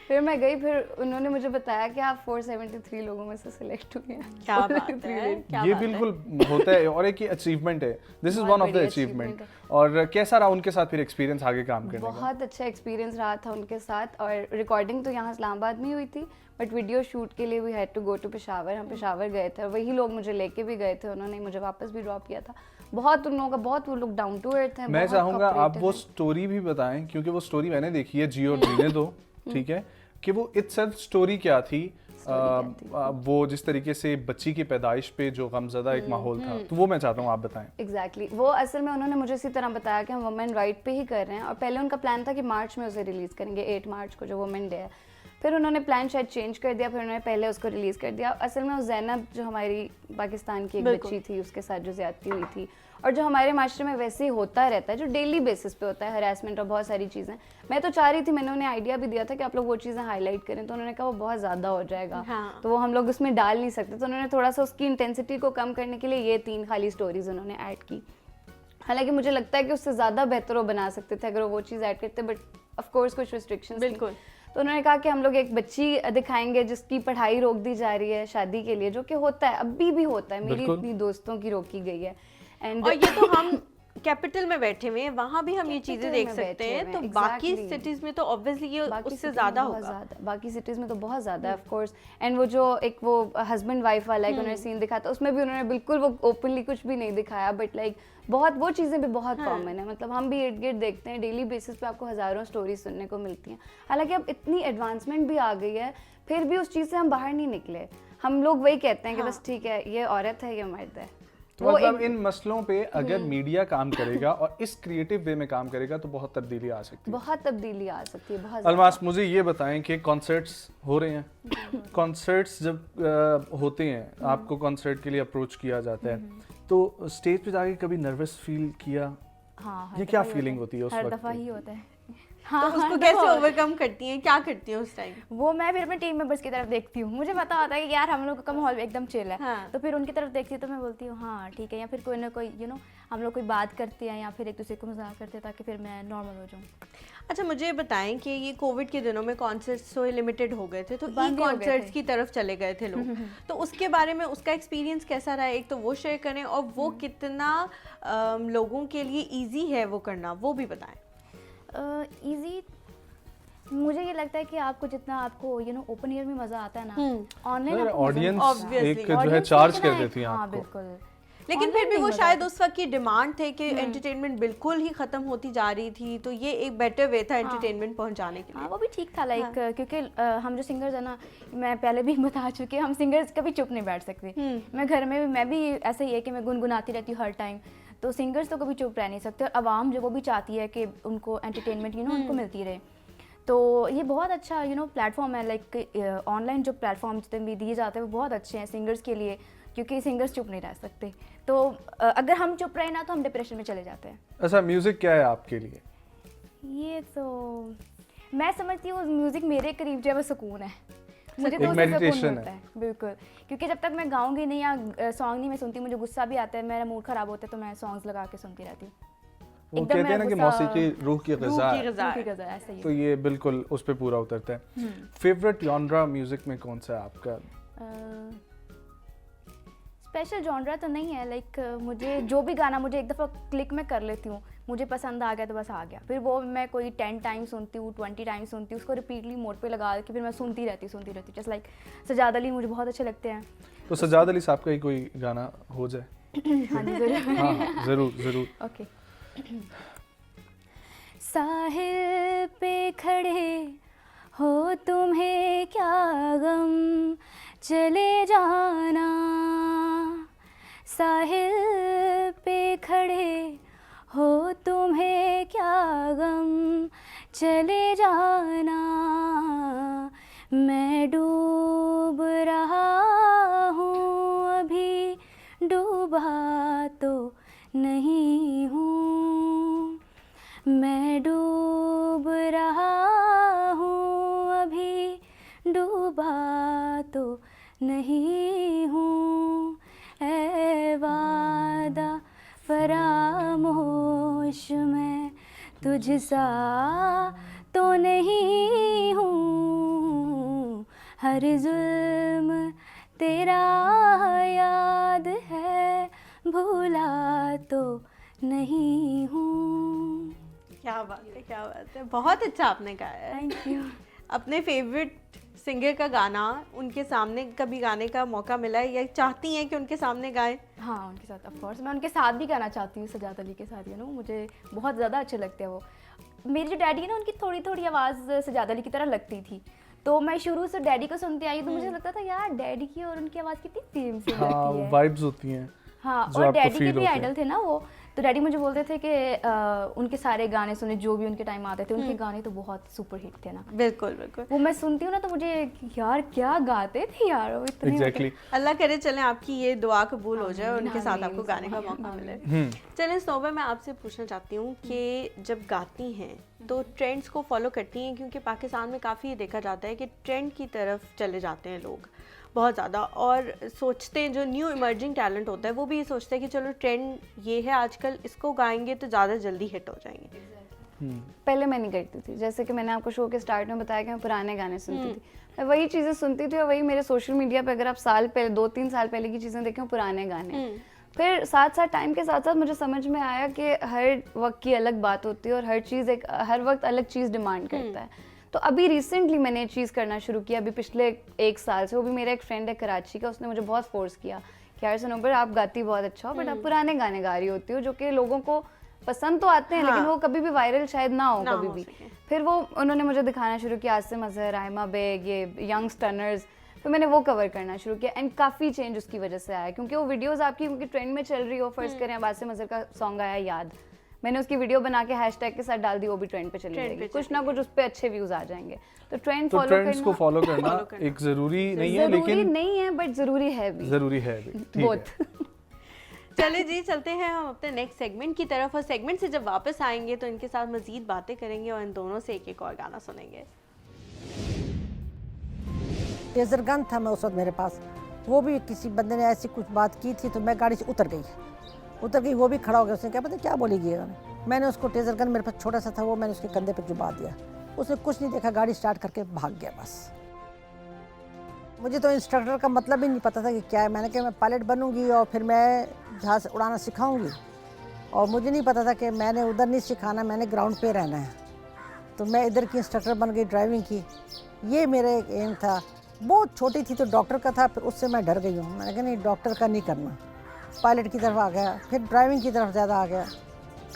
फिर मैं गई, फिर उन्होंने मुझे बताया कि आप 473 लोगों में से सिलेक्ट हुए हैं। क्या बात है, क्या ये बात है। बिल्कुल होता है और एक अचीवमेंट है। This is one of the बड़ी अचीवमेंट। achievement और कैसा रहा उनके साथ फिर एक्सपीरियंस आगे काम करने का? बहुत अच्छा एक्सपीरियंस रहा था उनके साथ। और रिकॉर्डिंग तो यहाँ इस्लामाबाद में ही हुई थी, बट वीडियो शूट के लिए we had to go to Peshawar. हम पेशावर गए थे और वही लोग मुझे लेके भी गए थे, उन्होंने मुझे वापस भी ड्रॉप किया था। बहुत उन लोगों का, बहुत वो लोग डाउन टू अर्थ हैं। मैं बहुत चाहूंगा आप cooperative वो हैं। स्टोरी भी बताएं, क्योंकि वो स्टोरी मैंने देखी है, जी और जीने दो, ठीक है, कि वो इटसेल्फ स्टोरी क्या थी। वो जिस तरीके से बच्ची की पैदाइश पे जो गमज़दा एक माहौल था, तो वो मैं चाहता हूँ आप बताएं। एग्जैक्टली वो असल में उन्होंने मुझे इसी तरह बताया कि हम वुमेन राइट पे ही कर रहे हैं। और पहले उनका प्लान था कि मार्च में उसे रिलीज़ करेंगे, 8 मार्च को जो वुमेन डे है। फिर उन्होंने प्लान शायद चेंज कर दिया, फिर उन्होंने पहले उसको रिलीज़ कर दिया। असल में वो ज़ैनब जो हमारी पाकिस्तान की एक बच्ची थी, उसके साथ जो ज़्यादती हुई थी, और जो हमारे माशरे में वैसे ही होता रहता है, जो डेली बेसिस पे होता है, हरासमेंट और बहुत सारी चीज़ें। मैं तो चाह रही थी, मैंने उन्हें आइडिया भी दिया था कि आप लोग वो चीज़ें हाईलाइट करें, तो उन्होंने कहा वो बहुत ज़्यादा हो जाएगा। हाँ। तो वो हम लोग उसमें डाल नहीं सकते, तो उन्होंने थोड़ा सा उसकी इंटेंसिटी को कम करने के लिए ये 3 खाली स्टोरीज उन्होंने ऐड की। हालांकि मुझे लगता है कि उससे ज़्यादा बेहतर वो बना सकते थे अगर वो चीज़ ऐड करते, बट ऑफ कोर्स कुछ रिस्ट्रिक्शंस थी। बिल्कुल। तो उन्होंने कहा कि हम लोग एक बच्ची दिखाएंगे जिसकी पढ़ाई रोक दी जा रही है शादी के लिए, जो कि होता है, अभी भी होता है। मेरी बिल्कुल। इतनी दोस्तों की रोकी गई है। एंड और ये तो हम कैपिटल में बैठे हुए हैं, वहाँ भी हम ये चीजें Capital देख में सकते बैठे हैं। हुए तो हैं, बाकी exactly। सिटीज में तो ऑब्वियसली ये बाकी उससे cities में ज्यादा बहुत होगा। ज़्यादा, बाकी सिटीज़ में तो बहुत ज़्यादा है ऑफ कोर्स। एंड वो जो एक वो हस्बैंड वाइफ वाला एक उन्होंने सीन दिखाया था, उसमें भी उन्होंने बिल्कुल वो ओपनली कुछ भी नहीं दिखाया, बट लाइक बहुत वो चीज़ें भी बहुत कॉमन है। मतलब हम भी इर्द गिर्द देखते हैं, डेली बेसिस पे आपको हज़ारों स्टोरीज सुनने को मिलती हैं। हालांकि अब इतनी एडवांसमेंट भी आ गई है, फिर भी उस चीज़ से हम बाहर नहीं निकले। हम लोग वही कहते हैं कि बस ठीक है, ये औरत है, ये मर्द है। तो मतलब इन मसलों पे अगर मीडिया काम करेगा और इस क्रिएटिव वे में काम करेगा तो बहुत तब्दीली आ सकती है। बहुत तब्दीली आ सकती है, बहुत ज़्यादा। अलमास, मुझे ये बताएं कि कॉन्सर्ट्स हो रहे हैं, कॉन्सर्ट्स जब होते हैं, आपको कॉन्सर्ट के लिए अप्रोच किया जाता है, तो स्टेज पे जाके कभी नर्वस फील किया? हाँ, ये क्या फीलिंग होती है उस हर वक्त दफ़ा पे? ही होता है। तो उसको कैसे ओवरकम करती हैं, क्या करती हैं उस टाइम? वो मैं फिर अपने टीम मेंबर्स की तरफ देखती हूँ। मुझे पता होता है कि यार हम लोग का माहौल एकदम चिल है। हाँ। तो फिर उनकी तरफ देखती हूँ तो मैं बोलती हूँ हाँ ठीक है, या फिर कोई ना कोई हम लोग कोई बात करते हैं या फिर एक दूसरे को मजाक करते हैं ताकि फिर मैं नॉर्मल हो जाऊँ। अच्छा, मुझे बताएं कि ये कोविड के दिनों में कॉन्सर्ट्स तो लिमिटेड हो गए थे, तो ई बंद ही हो गए कॉन्सर्ट्स थे। की तरफ चले गए थे लोग। तो उसके बारे में उसका एक्सपीरियंस कैसा रहा, एक तो वो शेयर करें, और वो कितना लोगों के लिए इजी है वो करना, वो भी बताएं। इजी मुझे ये लगता है कि आपको जितना आपको ओपन एयर में मजा आता है ना, ऑनलाइन ऑडियंस Obviously। एक जो है चार्ज कर देती है हाँ आपको। बिल्कुल। लेकिन Online फिर भी नहीं वो मजा शायद आता। उस वक्त की डिमांड थे कि एंटरटेनमेंट बिल्कुल ही खत्म होती जा रही थी, तो ये एक बेटर वे था एंटरटेनमेंट पहुंचाने के हाँ लिए। वो भी ठीक था लाइक क्योंकि हम जो सिंगर्स है ना, मैं पहले भी बता चुकी हूँ, हम सिंगर्स कभी चुप नहीं बैठ सकते। मैं घर में भी मैं भी ऐसा ही है कि मैं गुनगुनाती रहती हूँ हर टाइम, तो सिंगर्स तो कभी चुप रह नहीं सकते। और आवाम जो वो भी चाहती है कि उनको एंटरटेनमेंट उनको मिलती रहे। तो ये बहुत अच्छा प्लेटफॉर्म है। लाइक ऑनलाइन जो प्लेटफॉर्म जितने भी दिए जाते हैं वो बहुत अच्छे हैं सिंगर्स के लिए, क्योंकि सिंगर्स चुप नहीं रह सकते। तो अगर हम चुप रहे ना तो हम डिप्रेशन में चले जाते हैं। अच्छा, म्यूजिक क्या है आपके लिए? ये तो मैं समझती हूँ म्यूज़िक मेरे करीब जो है वो सुकून है। मुझे एक तो उससे meditation सुकून है। मिलता है बिल्कुल, क्योंकि जब तक मैं गाऊंगी नहीं या सॉन्ग नहीं मैं सुनती, मुझे गुस्सा भी आता है, मेरा मूड ख़राब होता है, तो मैं सॉन्ग्स लगा के सुनती रहती हूँ। वो एकदम कहते हैं ना मैं कि गुस्सा- मौसीकी रूह की ग़िज़ा है, ग़िज़ा की गज़ल ऐसा ही तो ये बिल्कुल उस पे पूरा उतरता है। फेवरेट जॉनरा म्यूजिक में कौन सा है आपका? स्पेशल जॉनरा तो नहीं है। लाइक मुझे जो भी गाना मुझे एक दफ़ा क्लिक में कर लेती हूँ, मुझे पसंद आ गया तो बस आ गया। फिर वो मैं कोई 10 टाइम सुनती हूँ, 20 टाइम सुनती हूँ, उसको रिपीटली मोड पे लगा के फिर मैं सुनती रहती जस्ट लाइक सजाद अली मुझे बहुत अच्छे लगते हैं। तो सजाद अली साहब का ही कोई गाना हो जाए। हाँ जी ज़रूर। हाँ जरूर जरूर। ओके। साहिल पे खड़े हो तुम्हें क्या गम, चले जाना साहिल पे खड़े हो तुम्हें क्या गम, चले जाना मैं डूब रहा हूँ, अभी डूबा तो नहीं हूँ, मैं डूब रहा हूँ, अभी डूबा तो नहीं हूँ, ऐ वादा फरामोश मैं तुझसा तो नहीं हूँ, हर जुल्म तेरा याद है, भूला तो नहीं हूँ। क्या बात है, क्या बात है, बहुत अच्छा आपने गाया है। Thank you. अपने फेवरेट सिंगर का गाना उनके सामने कभी गाने का मौका मिला है या चाहती हैं कि उनके सामने गाएं? हाँ, उनके साथ ऑफ कोर्स मैं उनके साथ भी गाना चाहती हूँ, सजाद अली के साथ, मुझे बहुत ज़्यादा अच्छे लगते हैं वो। मेरी जो डैडी है ना, उनकी थोड़ी थोड़ी आवाज़ सजाद अली की तरह लगती थी, तो मैं शुरू से डैडी को सुनती आई तो मुझे लगता था यार डैडी की और उनकी आवाज़ कितनी सेम सी हाँ, लगती है। वाइब्स होती हैं। हाँ, जो और आपको डैडी के feel भी होते हैं। आइडल थे ना वो, तो डैडी मुझे बोलते थे कि उनके सारे गाने सुने जो भी उनके टाइम आते थे, उनके गाने तो बहुत सुपर हिट थे ना। बिल्कुल बिल्कुल। वो मैं सुनती हूँ ना तो मुझे यार क्या गाते थे यार वो, इतने एग्जैक्टली। अल्लाह करे चलें आपकी ये दुआ कबूल हो जाए, आमीन, उनके साथ आमीन, आपको गाने का आमीन, मौका आमीन। मिले। चलें सोबा, मैं आपसे पूछना चाहती हूँ कि जब गाती हैं तो ट्रेंड्स को फॉलो करती हैं, क्योंकि पाकिस्तान में काफ़ी देखा जाता है कि ट्रेंड की तरफ चले जाते हैं लोग बहुत ज़्यादा, और सोचते हैं जो न्यू इमर्जिंग टैलेंट होता है वो भी ये सोचते हैं कि चलो ट्रेंड ये है आजकल, इसको गाएंगे तो ज़्यादा जल्दी हिट हो जाएंगे। पहले मैं नहीं करती थी, जैसे कि मैंने आपको शो के स्टार्ट में बताया कि मैं पुराने गाने सुनती थी, मैं वही चीज़ें सुनती थी और वही मेरे सोशल मीडिया पे अगर आप साल पहले 2-3 साल पहले की चीज़ें देखें, पुराने गाने। फिर साथ साथ टाइम के साथ साथ मुझे समझ में आया कि हर वक्त की अलग बात होती है और हर वक्त अलग चीज़ डिमांड करता है। तो अभी रिसेंटली मैंने ये चीज़ करना शुरू किया, अभी पिछले 1 साल से। वो भी मेरा एक फ्रेंड है कराची का, उसने मुझे बहुत फोर्स किया कि यार सनोबर आप गाती बहुत अच्छा हो, बट आप पुराने गाने गा रही होती हो जो कि लोगों को पसंद तो आते हैं, लेकिन वो कभी भी वायरल शायद ना हो कभी भी। फिर वो उन्होंने मुझे दिखाना शुरू किया, आसिम अजहर, आयमा बेग, ये यंग स्टनर्स, फिर मैंने वो कवर करना शुरू किया एंड काफ़ी चेंज उसकी वजह से आया, क्योंकि वो वीडियोस आपकी क्योंकि ट्रेंड में चल रही हो, फर्स्ट करें अब आसिम अजहर का सॉन्ग आया याद, मैंने उसकी वीडियो बना के हैशटैग के साथ डाल दी, वो भी ट्रेंड पे चली जाएगी, कुछ ना कुछ उस पर अच्छे व्यूज आ जाएंगे। तो ट्रेंड तो ट्रेंड्स को फॉलो करना एक जरूरी नहीं है, जरूरी लेकिन नहीं है बट जरूरी है भी, जरूरी है भी। ठीक है। बोथ। चले जी, चलते हैं हम अपने नेक्स्ट सेगमेंट की तरफ, और सेगमेंट से जब वापस आएंगे तो इनके साथ मजीद बातें करेंगे और इन दोनों से एक एक और गाना सुनेंगे। टेजर गन था मैं उस वक्त मेरे पास, वो भी किसी बंदे ने ऐसी कुछ बात की थी तो मैं गाड़ी से उतर गई, वो भी खड़ा हो गया, उसने क्या पता क्या बोलेगी ये, मैंने उसको टेजर गन मेरे पास छोटा सा था वो मैंने उसके कंधे पे जुबा दिया, उसने कुछ नहीं देखा, गाड़ी स्टार्ट करके भाग गया बस। मुझे तो इंस्ट्रक्टर का मतलब ही नहीं पता था कि क्या है, मैंने कहा मैं पायलट बनूंगी और फिर मैं जहाज़ उड़ाना सिखाऊंगी, और मुझे नहीं पता था कि मैंने उधर नहीं सिखाना, मैंने ग्राउंड पे रहना है, तो मैं इधर की इंस्ट्रक्टर बन गई ड्राइविंग की, ये मेरा एक एम था। बहुत छोटी थी तो डॉक्टर का था, फिर उससे मैं डर गई हूँ, मैंने कहा नहीं डॉक्टर का नहीं करना, पायलट की तरफ आ गया, फिर ड्राइविंग की तरफ ज़्यादा आ गया।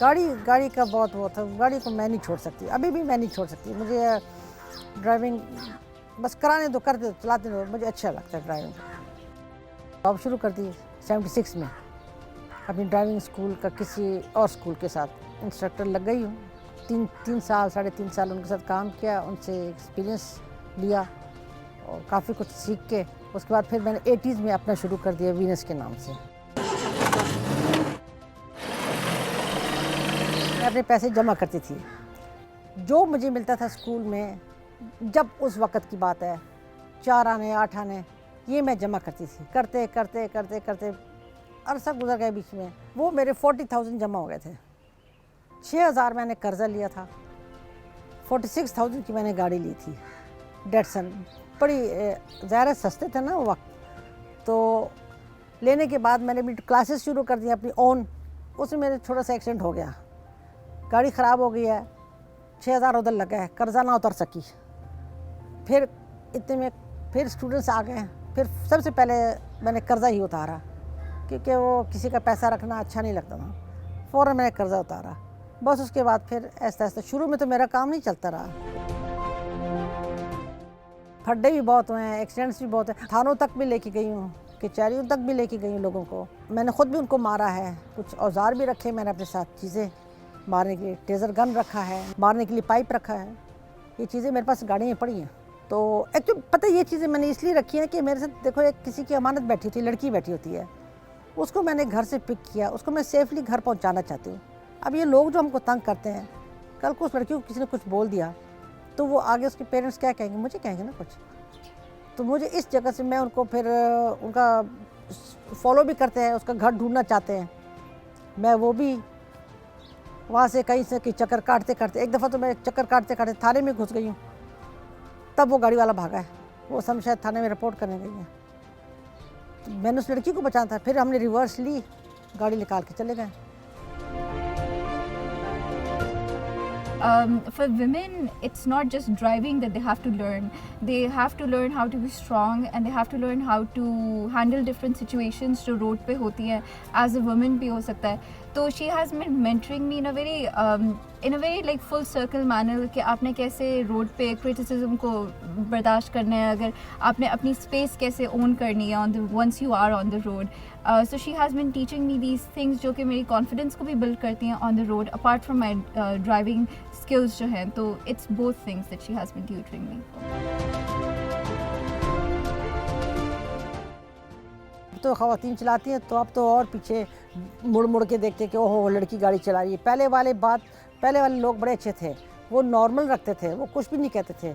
गाड़ी का बहुत वो था, गाड़ी को मैं नहीं छोड़ सकती, अभी भी मैं नहीं छोड़ सकती, मुझे ड्राइविंग बस कराने दो, करते चलाते दो, मुझे अच्छा लगता है ड्राइविंग। जॉब शुरू कर दी 76 में अपनी ड्राइविंग स्कूल का किसी और स्कूल के साथ इंस्ट्रक्टर लग गई हूँ, 3 साल 3.5 साल उनके साथ काम किया, उनसे एक्सपीरियंस लिया और काफ़ी कुछ सीख के उसके बाद फिर मैंने 80s में अपना शुरू कर दिया वीनस के नाम से। मैं अपने पैसे जमा करती थी, जो मुझे मिलता था स्कूल में, जब उस वक़्त की बात है 4 आने 8 आने, ये मैं जमा करती थी, करते करते करते करते अरसा गुजर गए, बीच में वो मेरे 40,000 जमा हो गए थे। 6,000 मैंने कर्जा लिया था, 46,000 की मैंने गाड़ी ली थी डेटसन, बड़ी ज़्यादा सस्ते थे ना वो वक्त, तो लेने के बाद मैंने भी क्लासेस शुरू कर दी अपनी ओन, उसमें मेरे छोटा सा एक्सीडेंट हो गया, गाड़ी ख़राब हो गई है, 6,000 उधर लगा है, कर्जा ना उतर सकी, फिर इतने में फिर स्टूडेंट्स आ गए, फिर सबसे पहले मैंने कर्जा ही उतारा, क्योंकि वो किसी का पैसा रखना अच्छा नहीं लगता था, फ़ौरन मैंने कर्जा उतारा, बस उसके बाद फिर ऐसा ऐसा, शुरू में तो मेरा काम नहीं चलता रहा, खड्डे भी बहुत हुए हैं, एक्सीडेंट्स भी बहुत हैं, थानों तक भी लेके गई हूँ, कचहरियों तक भी लेके गई हूँ लोगों को। मैंने खुद भी उनको मारा है, कुछ औजार भी रखे मैंने अपने साथ, चीज़ें मारने के लिए, टेज़र गन रखा है, मारने के लिए पाइप रखा है। ये चीज़ें मेरे पास गाड़ी में पड़ी हैं। तो एक तो पता है ये चीज़ें मैंने इसलिए रखी हैं कि मेरे साथ देखो एक किसी की अमानत बैठी होती है, लड़की बैठी होती है, उसको मैंने घर से पिक किया, उसको मैं सेफली घर पहुँचाना चाहती हूँ। अब ये लोग जो हमको तंग करते हैं, कल को उस लड़की को किसी ने कुछ बोल दिया तो वो आगे उसके पेरेंट्स क्या कहेंगे, मुझे कहेंगे ना कुछ। तो मुझे इस जगह से मैं उनको फिर उनका फॉलो भी करते हैं, उसका घर ढूंढना चाहते हैं, मैं वो भी वहाँ से कहीं से कहीं चक्कर काटते काटते, एक दफ़ा तो मैं चक्कर काटते काटते थाने में घुस गई हूँ, तब वो गाड़ी वाला भागा है, वो सब शायद थाने में रिपोर्ट करने गई है। तो मैंने उस लड़की को बचाना था, फिर हमने रिवर्स ली, गाड़ी निकाल के चले गए। For women, it's not just driving that they have to learn. They have to learn how to be strong and they have to learn how to handle different situations जो road पे होती हैं. As a woman भी हो सकता है. तो she has been mentoring me in a very like full circle manner कि आपने कैसे road पे criticism को बर्दाश्त करना है, अगर आपने अपनी space कैसे own करनी है once you are on the road. So she has been teaching me these things जो कि मेरी confidence को भी build करती हैं on the road apart from my driving skills जो हैं. तो it's both things that she has been tutoring me. तो ख़वातीन चलाती हैं तो अब तो और पीछे मुड़ मुड़ के देखते कि ओहो लड़की गाड़ी चला रही है। पहले वाले लोग बड़े अच्छे थे, वो नॉर्मल रखते थे, वो कुछ भी नहीं कहते थे।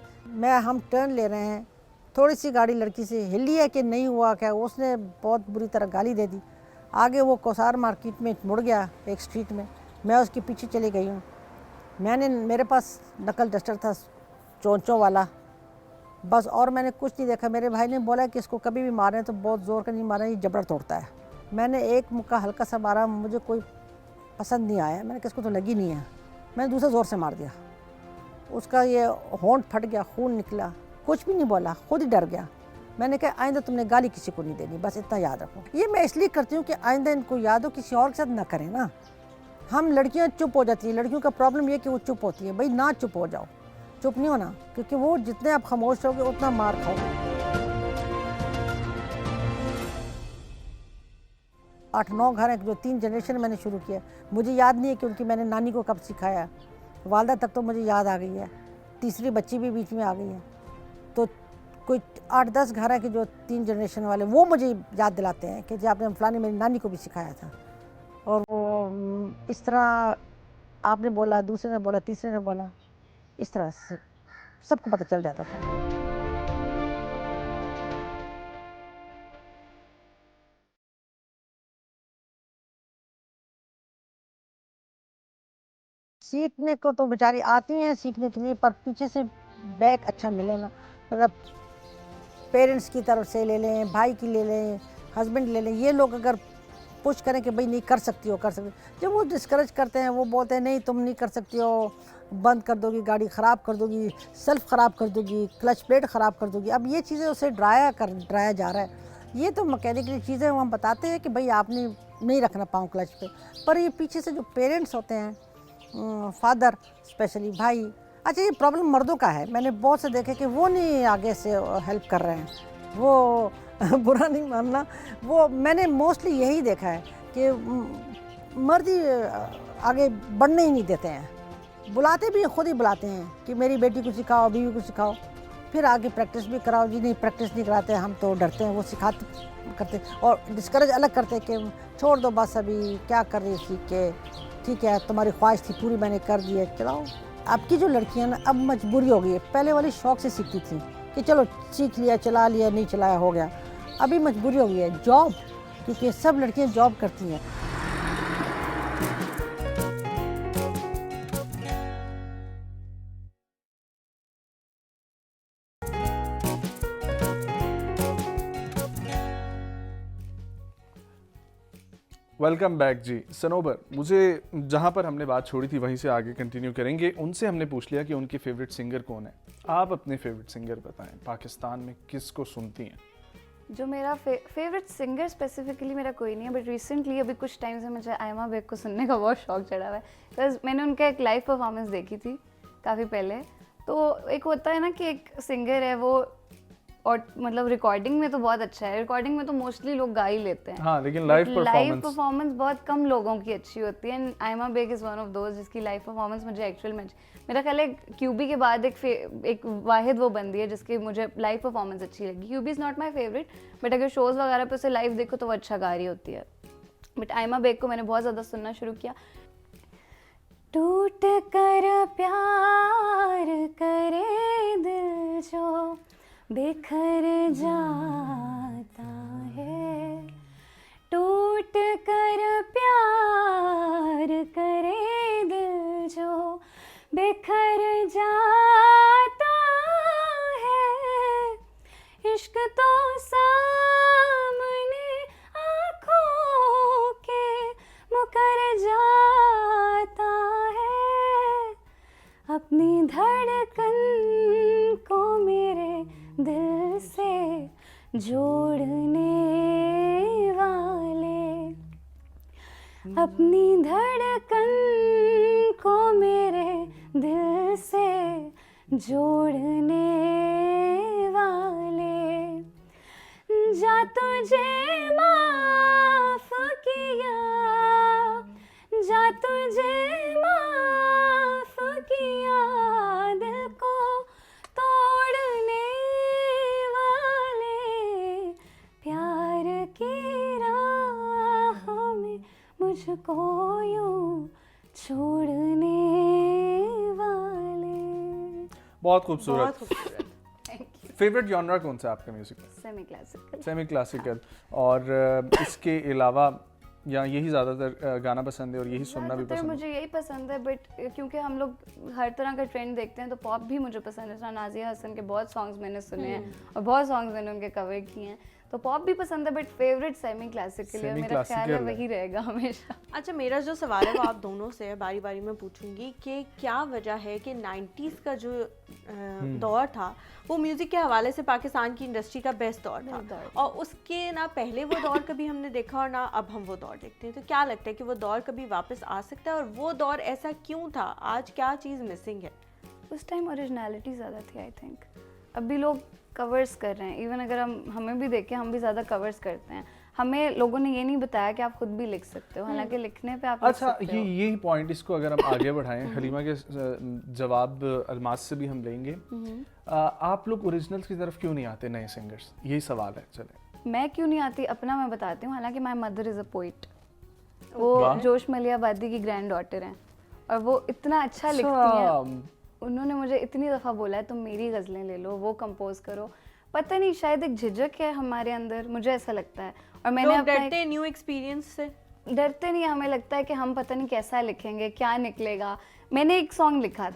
हम टर्न ले रहे हैं, थोड़ी सी गाड़ी लड़की से हिली है कि नहीं हुआ क्या, उसने बहुत बुरी तरह गाली दे दी। आगे वो कोसार मार्केट में मुड़ गया एक स्ट्रीट में, मैं उसके पीछे चली गई हूँ। मेरे पास नकल डस्टर था चोंचों वाला बस, और मैंने कुछ नहीं देखा। मेरे भाई ने बोला कि इसको कभी भी मारें तो बहुत ज़ोर का नहीं मारें, ये जबड़ा तोड़ता है। मैंने एक मुक्का हल्का सा मारा, मुझे कोई पसंद नहीं आया, मैंने किसको तो लगी नहीं है, मैंने दूसरा ज़ोर से मार दिया। उसका ये होंठ फट गया, खून निकला, कुछ भी नहीं बोला, खुद ही डर गया। मैंने कहा आइंदा तुमने गाली किसी को नहीं देनी, बस इतना याद रखो। ये मैं इसलिए करती हूँ कि आइंदा इनको याद हो, किसी और के साथ ना करें ना। हम लड़कियाँ चुप हो जाती हैं, लड़कियों का प्रॉब्लम ये कि वो चुप होती है। भाई ना चुप हो जाओ, चुप नहीं होना, क्योंकि वो जितने आप खामोश रहोगे उतना मार खाओगे। 8-9 घर हैं जो 3 जनरेशन मैंने शुरू किया। मुझे याद नहीं है कि उनकी मैंने नानी को कब सिखाया, वालदा तक तो मुझे याद आ गई है, तीसरी बच्ची भी बीच में आ गई है। तो कोई 8-10 घर हैं कि जो 3 जनरेशन वाले, वो मुझे याद दिलाते हैं कि जो आपने फलानी मेरी नानी को भी सिखाया था। और वो इस तरह आपने बोला, दूसरे ने बोला, तीसरे ने बोला, इस तरह से सबको पता चल जाता था। सीखने को तो बेचारी आती हैं सीखने के लिए, पर पीछे से बैक अच्छा मिले ना, मतलब पेरेंट्स की तरफ से ले लें, भाई की ले लें, हस्बैंड ले लें, ये लोग अगर पुश करें कि भाई नहीं कर सकती हो, कर सकती हो। जब वो डिस्करेज करते हैं, वो बोलते हैं नहीं तुम नहीं कर सकती हो, बंद कर दोगी, गाड़ी ख़राब कर दोगी, सेल्फ ख़राब कर दोगी, क्लच प्लेट ख़राब कर दोगी। अब ये चीज़ें उसे डराया जा रहा है। ये तो मैकेनिकल चीज़ें हम बताते हैं कि भाई आपने नहीं रखना पाँव क्लच पे, पर ये पीछे से जो पेरेंट्स होते हैं, फादर स्पेशली भाई, अच्छा ये प्रॉब्लम मर्दों का है। मैंने बहुत से देखे कि वो नहीं आगे से हेल्प कर रहे हैं, वो बुरा नहीं मानना, वो मैंने मोस्टली यही देखा है कि मर्द ही आगे बढ़ने ही नहीं देते हैं। बुलाते भी खुद ही बुलाते हैं कि मेरी बेटी को सिखाओ, बीवी को सिखाओ, फिर आगे प्रैक्टिस भी कराओ। जी नहीं प्रैक्टिस नहीं कराते, हम तो डरते हैं, वो सिखाते करते और डिस्करेज अलग करते कि छोड़ दो बस, अभी क्या कर रही सीख के, ठीक है तुम्हारी ख्वाहिश थी पूरी मैंने कर दी है, चलाओ। अब की जो लड़कियां ना अब मजबूरी हो गई है, पहले वाली शौक से सीखती थी कि चलो सीख लिया, चला लिया, नहीं चलाया हो गया। अभी मजबूरी हो गई है, जॉब, क्योंकि सब लड़कियां जॉब करती हैं। वेलकम बैक जी। सनोबर, मुझे जहाँ पर हमने बात छोड़ी थी वहीं से आगे कंटिन्यू करेंगे। उनसे हमने पूछ लिया कि उनके फेवरेट सिंगर कौन है। आप अपने फेवरेट सिंगर बताएं, पाकिस्तान में किसको सुनती हैं? जो मेरा फेवरेट सिंगर स्पेसिफिकली मेरा कोई नहीं है, बट रिसेंटली अभी कुछ टाइम से मुझे आयमा बेग को सुनने का बहुत शौक चढ़ा हुआ है। बिकॉज मैंने उनका एक लाइव परफॉर्मेंस देखी थी काफ़ी पहले। तो एक होता है ना कि एक सिंगर है, वो और मतलब रिकॉर्डिंग में तो बहुत अच्छा है, रिकॉर्डिंग में तो मोस्टली लोग गा ही लेते हैं। हाँ, लेकिन लाइव परफॉर्मेंस बहुत कम लोगों की अच्छी होती है। And Ayma Baig is one of those जिसकी लाइव परफॉर्मेंस मुझे एक्चुअल में, मेरा ख्याल है क्यूबी के बाद एक वाहिद वो बंदी है जिसकी मुझे लाइव परफॉर्मेंस अच्छी लगी। QB is not my favourite, but अगर शोज़ वगैरह पे उसे लाइव देखो तो वो अच्छा गा रही होती है। बट आयमा बेग को मैंने बहुत ज़्यादा सुनना शुरू किया। टूट कर प्यार करे दिल जो बिखर जाता है, टूट कर प्यार करे दिल जो बिखर जाता है, इश्क तो सामने आँखों के मुकर जाता है, अपनी धड़कन को मेरे दिल से जोड़ने वाले, अपनी धड़कन को मेरे दिल से जोड़ने वाले, जा तुझे माफ किया, जा तुझे माफ किया, दिल को तोड़ने वाले, प्यार की राह में मुझको यूं छोड़ने वाले। बहुत खूबसूरत। बहुत खूबसूरत। फेवरेट जॉनरा कौन सा है आपका म्यूजिक में? Semi classical. Semi classical. और इसके अलावा या यही ज़्यादातर गाना पसंद है और यही सुनना भी पसंद है? मुझे यही पसंद है, बट क्योंकि हम लोग हर तरह का ट्रेंड देखते हैं तो पॉप भी मुझे पसंद है। नाज़िया हसन के बहुत सॉन्ग्स मैंने सुने हैं और बहुत सॉन्ग्स मैंने उनके कवर किए हैं, तो पॉप भी पसंद है, बट फेवरेट सेमी क्लासिकल है। मेरा ख्याल है वही रहेगा हमेशा। अच्छा, मेरा जो सवाल है वो आप दोनों से है, बारी बारी में पूछूंगी कि क्या वजह है कि 90s का जो दौर था वो म्यूज़िक के हवाले से पाकिस्तान की इंडस्ट्री का बेस्ट दौर था, और उसके ना पहले वो दौर कभी हमने देखा और ना अब हम वो दौर देखते हैं। तो क्या लगता है कि वो दौर कभी वापस आ सकता है, और वो दौर ऐसा क्यों था? आज क्या चीज़ मिसिंग है? उस टाइम ओरिजिनलिटी ज़्यादा थी आई थिंक। अभी लोग कवर्स कर रहे हैं, इवन अगर हमें भी देखें, हम भी ज़्यादा कवर्स करते हैं। हमें लोगों ने ये नहीं बताया कि आप खुद भी लिख सकते हो, हालांकि लिखने पे आप अच्छा, यही पॉइंट, इसको अगर हम आगे बढ़ाएं, हलीमा के जवाब अलमास से भी हम लेंगे। आप लोग ओरिजिनल्स की तरफ क्यों नहीं आते, नए सिंगर्स? यही सवाल है। चले, मैं क्यों नहीं आती, अपना मैं बताती हूँ। हालांकि my mother is a poet, वो जोश मलियाबादी की ग्रैंड डॉटर हैं और वो इतना अच्छा लिखती हैं। उन्होंने मुझे इतनी दफ़ा बोला है तुम मेरी गज़लें ले लो, वो कंपोज करो। पता नहीं, शायद एक झिझक है हमारे अंदर, मुझे ऐसा लगता है। और मैंने डरते न्यू एक्सपीरियंस से? डरते नहीं, हमें लगता है कि हम पता नहीं कैसा लिखेंगे, क्या निकलेगा। मैंने एक सॉन्ग लिखा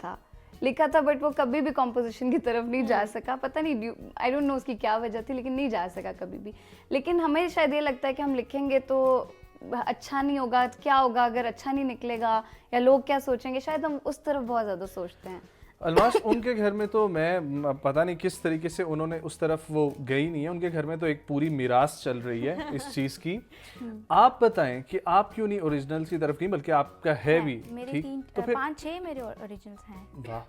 था बट वो कभी भी कॉम्पोजिशन की तरफ नहीं जा सका। पता नहीं, आई डोंट नो उसकी क्या वजह थी, लेकिन नहीं जा सका कभी भी। लेकिन हमें शायद ये लगता है कि हम लिखेंगे तो अच्छा नहीं होगा, क्या होगा अगर अच्छा नहीं निकलेगा, या लोग क्या सोचेंगे, शायद हम उस तरफ बहुत ज़्यादा सोचते हैं। अलमास, उनके घर में तो मैं पता नहीं किस तरीके से उन्होंने उस तरफ वो गई नहीं है। उनके घर में तो एक पूरी मीरास चल रही है इस चीज़ की। आप बताएं कि आप क्यों नहीं ओरिजिनल्स की तरफ नहीं, बल्कि आपका है भी? मेरे 5-6 मेरे ओरिजिनल्स हैं। वाह,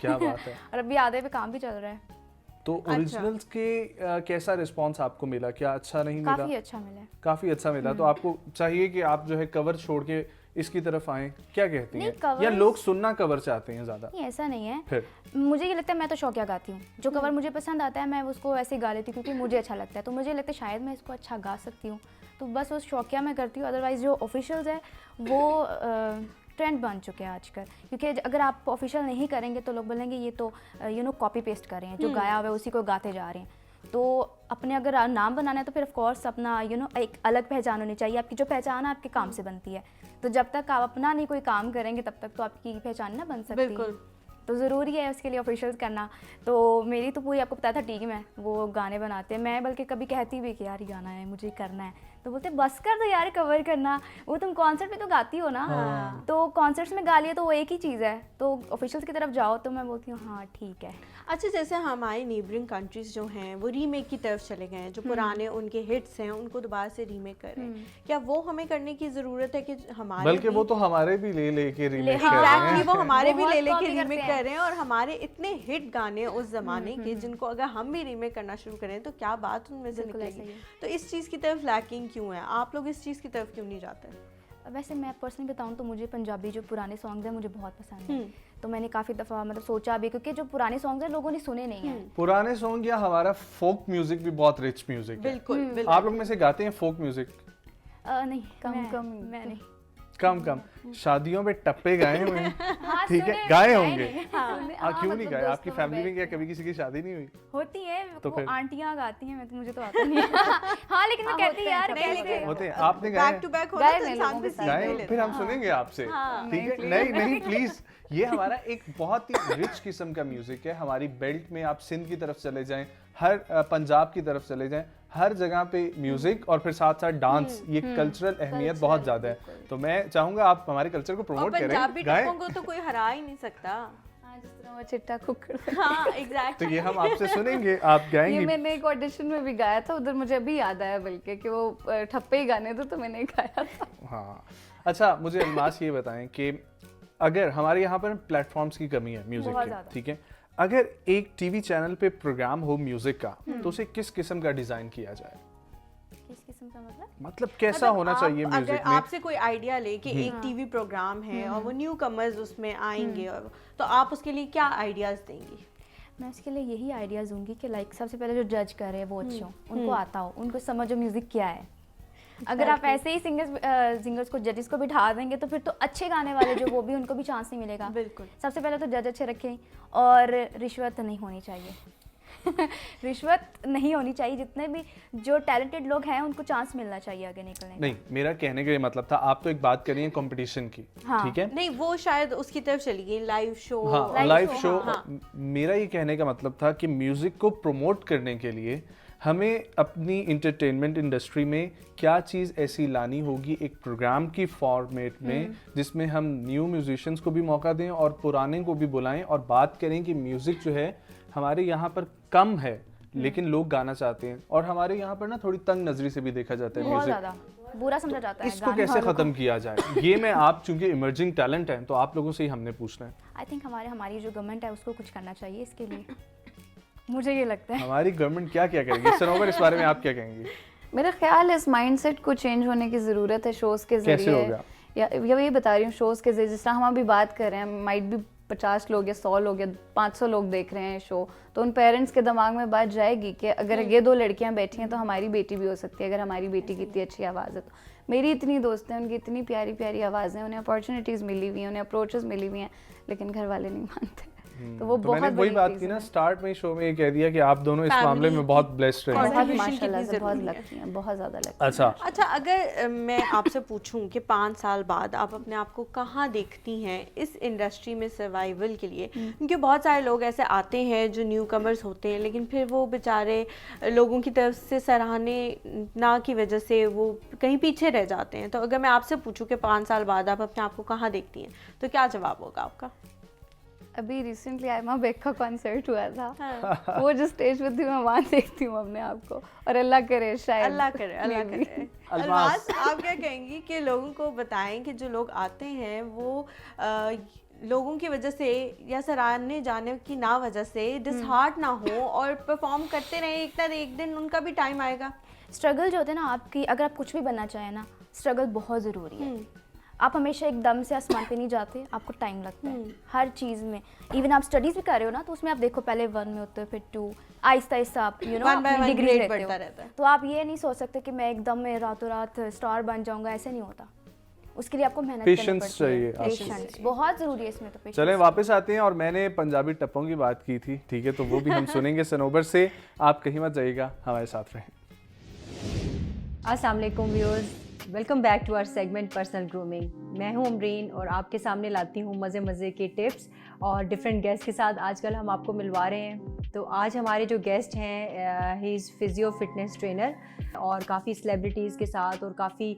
क्या बात है। और अभी आधे पे काम भी चल रहा है। तो ओरिजिनल्स के कैसा रिस्पांस आपको मिला? क्या अच्छा नहीं मिला? काफ़ी अच्छा मिला। काफ़ी अच्छा मिला। तो आपको चाहिए कि आप जो है कवर छोड़ के इसकी तरफ आएं, क्या कहती हैं? या लोग सुनना कवर चाहते हैं ज़्यादा? नहीं, ऐसा नहीं है। फिर मुझे ये लगता है, मैं तो शौकिया गाती हूँ। जो कवर मुझे पसंद आता है मैं उसको ऐसे गा लेती हूँ क्योंकि मुझे अच्छा लगता है। तो मुझे लगता है शायद मैं इसको अच्छा गा सकती हूँ, तो बस उस शौकिया में करती हूँ। अदरवाइज़ जो ऑफिशियल्स है वो ट्रेंड बन चुके हैं आजकल, क्योंकि अगर आप ऑफिशियल नहीं करेंगे तो लोग बोलेंगे ये तो कॉपी पेस्ट कर रहे हैं, जो गाया हुआ है उसी को गाते जा रहे हैं। तो अपने अगर नाम बनाना है तो फिर ऑफ कोर्स अपना एक अलग पहचान होनी चाहिए। आपकी जो पहचान है आपके काम से बनती है, तो जब तक आप अपना नहीं कोई काम करेंगे तब तक तो आपकी पहचान ना बन सकती। बिल्कुल। तो ज़रूरी है उसके लिए ऑफिशियल करना। तो मेरी तो पूरी, आपको पता था टीम है, वो गाने बनाते हैं। मैं बल्कि कभी कहती भी कि यार ये गाना है मुझे करना है, तो बोलते बस कर दो यार कवर करना, वो तुम कॉन्सर्ट में तो गाती हो ना, तो कॉन्सर्ट्स में गा लिया तो वो एक ही चीज़ है, तो ऑफिशियल्स की तरफ जाओ। तो मैं बोलती हूँ हाँ ठीक है। अच्छा, जैसे हमारे नेबरिंग कंट्रीज जो हैं वो रीमेक की तरफ चले गए हैं, जो पुराने उनके हिट्स हैं उनको दोबारा से रीमेक करें, क्या वो हमें करने की ज़रूरत है कि हमारे बल्कि वो तो हमारे भी ले के रीमेक कर रहे एग्जैक्टली हैं। वो हमारे भी बहुत ले copy के करते रीमेक हैं। कर रहे हैं, और हमारे इतने हिट गाने उस जमाने के जिनको अगर हम भी रीमेक करना शुरू करें तो क्या बात उनमें से बिल्कुल ऐसा निकलेगी। ही है। तो इस चीज़ की तरफ लैकिंग क्यों है? आप लोग इस चीज़ की तरफ क्यों नहीं जाते? वैसे मैं पर्सनली बताऊँ तो मुझे पंजाबी जो पुराने सॉन्ग्स हैं मुझे बहुत पसंद है, तो मैंने काफ़ी दफ़ा मतलब सोचा भी, क्योंकि जो पुराने सॉन्ग्स हैं लोगों ने सुने नहीं हैं। पुराने सॉन्ग या हमारा फोक म्यूजिक भी बहुत रिच म्यूजिक है। बिल्कुल बिल्कुल। आप लोग में से गाते हैं फोक म्यूजिक? नहीं कम मैं नहीं। कम शादियों में टप्पे गाए हुए हैं, हाँ, ठीक है, सुने, गाए गाए होंगे। नहीं। हाँ, क्यों नहीं मतलब गाए? आपकी दोस्तों में फैमिली में बैठ क्या के। कभी किसी की शादी नहीं हुई? होती है तो वो फिर? आंटियां गाती हैं, मैं तो मुझे तो आता नहीं है। हाँ लेकिन मैं कहती यार नहीं, कैसे लेकिन होते हैं, आपने गाए बैक टू बैक होना गाए तो मैं इंसान लोगों भी के सीख गाए भी फिर लेता हम सुनेंगे आपसे, हाँ, ठीक है? नहीं प्लीज, ये हमारा एक बहुत ही रिच किस्म का म्यूजिक है। हमारी बेल्ट में आप सिंध की तरफ चले जाएं, हर पंजाब की तरफ चले जाएं, हर जगह पे म्यूजिक और फिर साथ साथ डांस, ये कल्चरल अहमियत बहुत ज्यादा है। तो मैं चाहूंगा आप हमारे कल्चर को और प्रमोट पंजाबी करें, गाएं। टप्पों को तो कोई हरा ही नहीं सकता। हाँ, जिस तरह वो चिट्टा कुकर। हाँ तो एग्जैक्टली। ये हम आपसे सुनेंगे, आप ये गाएंगी। मैंने एक ऑडिशन में भी गाया था, उधर मुझे अभी याद आया बल्कि कि वो ठप्पे ही गाने थे तो मैंने गाया था। हाँ, अच्छा मुझे अलमास ये बताएं कि अगर हमारे यहाँ पर प्लेटफॉर्म्स की कमी है म्यूजिक बहुत की, ज़्यादा। ठीक है, अगर एक टीवी चैनल पे प्रोग्राम हो म्यूजिक का तो उसे किस किस्म का डिजाइन किया जाए? किस किस्म का मतलब? मतलब कैसा होना चाहिए अगर म्यूजिक में? आपसे कोई आइडिया ले कि एक टीवी प्रोग्राम है और वो न्यू कमर्स उसमें आएंगे, और तो आप उसके लिए क्या आइडियाज देंगी? मैं उसके लिए यही आइडियाज़ दूंगी कि लाइक सबसे पहले जो जज कर रहे हैं वो अच्छे हो, उनको आता हो, उनको समझो म्यूज़िक क्या है। अगर आप ऐसे ही सिंगर्स को जजेस को बिठा देंगे तो फिर तो अच्छे गाने वाले जो वो भी उनको भी चांस नहीं मिलेगा। बिल्कुल। सबसे पहले तो जज अच्छे रखें, और रिश्वत नहीं होनी चाहिए। रिश्वत नहीं होनी चाहिए। जितने भी जो टैलेंटेड लोग हैं उनको चांस मिलना चाहिए आगे निकलने का। नहीं, मेरा कहने का ये मतलब था, आप तो एक बात करिए कंपटीशन की, हाँ। ठीक है? नहीं, वो शायद उसकी तरफ चली गई, लाइव शो। हाँ, लाइव शो। मेरा ये कहने का मतलब था कि म्यूजिक को प्रमोट करने के लिए हमें अपनी इंटरटेनमेंट इंडस्ट्री में क्या चीज़ ऐसी लानी होगी एक प्रोग्राम की फॉर्मेट में, जिसमें हम न्यू म्यूजिशियंस को भी मौका दें और पुराने को भी बुलाएं और बात करें कि म्यूज़िक जो है हमारे यहाँ पर कम है लेकिन लोग गाना चाहते हैं, और हमारे यहाँ पर ना थोड़ी तंग नजरी से भी देखा जाता है बहुत म्यूजिक। ज़्यादा बुरा समझा जाता है। इसको गाने कैसे वालों को। खत्म किया जाए, ये मैं आप चूंकि इमर्जिंग टैलेंट हैं तो आप लोगों से ही हमने पूछना है। आई थिंक हमारी जो गवर्नमेंट है उसको कुछ करना चाहिए इसके लिए। मुझे ये लगता है। हमारी गवर्नमेंट क्या क्या करेगी? सनोवर, इस बारे में आप क्या कहेंगे? मेरा ख्याल है इस माइंडसेट को चेंज होने की ज़रूरत है शोज़ के कैसे ज़रिए। होगा? या ये बता रही हूँ, शोज़ के ज़रिए जिस तरह हम अभी बात कर रहे हैं, माइट भी 50 लोग या 100 लोग या 500 लोग देख रहे हैं शो, तो उन पेरेंट्स के दिमाग में बात जाएगी कि अगर ये 2 लड़कियां बैठी हैं तो हमारी बेटी भी हो सकती है, अगर हमारी बेटी की इतनी अच्छी आवाज़ है तो। मेरी इतनी दोस्त हैं, उनकी इतनी प्यारी प्यारी आवाज़ें हैं, उन्हें अपॉर्चुनिटीज़ मिली हुई हैं, उन्हें अप्रोचेस मिली हुई हैं, लेकिन घर वाले नहीं मानते। तो वो तो बहुत मैंने वही बड़ी बात की reason ना है। स्टार्ट में शो में ये कह दिया कि आप दोनों इस Family मामले में बहुत ब्लेस्ड रहे। contribution बहुत कितनी माशाल्लाह से बहुत ज़रूरी है। लगती हैं, बहुत ज़्यादा लगती हैं। अच्छा, अच्छा, अगर मैं आपसे पूछूं कि 5 साल बाद आप अपने आप को कहाँ देखती हैं इस इंडस्ट्री में सर्वाइवल के लिए? क्योंकि बहुत सारे लोग ऐसे आते हैं जो न्यू कमर्स होते हैं, लेकिन फिर वो बेचारे लोगों की तरफ से सराहने ना की वजह से वो कहीं पीछे रह जाते हैं। तो अगर मैं आपसे पूछूं कि 5 साल बाद आप अपने आप को कहाँ देखती हैं, तो क्या जवाब होगा आपका? अभी रिसेंटली आयमा बेग का कॉन्सर्ट हुआ था, वो जो स्टेज पे थी मैं वहाँ देखती हूँ अपने आप को, और अल्लाह करे शायद अल्लाह करे, अल्लाह maybe। करे। अलमास, आप क्या कहेंगी कि लोगों को बताएं कि जो लोग आते हैं वो लोगों की वजह से या सराहने जाने की ना वजह से डिसहार्ट ना हो और परफॉर्म करते रहे, एक दिन उनका भी टाइम आएगा। स्ट्रगल जो होते हैं ना आपकी, अगर आप कुछ भी बनना चाहें ना, स्ट्रगल बहुत ज़रूरी है। आप हमेशा एकदम से आसमान पे नहीं जाते, आपको टाइम लगता है हर चीज़ में। इवन आप स्टडीज़ भी कर रहे हो ना, तो उसमें आप देखो पहले 1 में होते हो, फिर 2, आहिस्ता आहिस्ता आप One by one degree grade लेते बढ़ता हो। रहता है। तो आप ये नहीं सोच सकते कि मैं एकदम में रातों रात स्टार बन जाऊंगा, ऐसे नहीं होता। उसके लिए आपको मेहनत करनी Patience पड़ती चाहिए है। आपको। पेशेंस बहुत ज़रूरी है इसमें तो। patience। चलें वापस आते हैं, और मैंने पंजाबी टप्पों की बात की थी, ठीक है, तो वो भी हम सुनेंगे सनोबर से। आप कहीं मत जाइएगा, हमारे साथ रहें। अस्सलाम वालेकुम viewers, welcome back to our segment personal grooming. मैं हूं अमरीन और आपके सामने लाती हूं मज़े के टिप्स और डिफरेंट गेस्ट के साथ आजकल हम आपको मिलवा रहे हैं। तो आज हमारे जो गेस्ट हैं he is physio fitness trainer और काफ़ी सेलिब्रिटीज़ के साथ और काफ़ी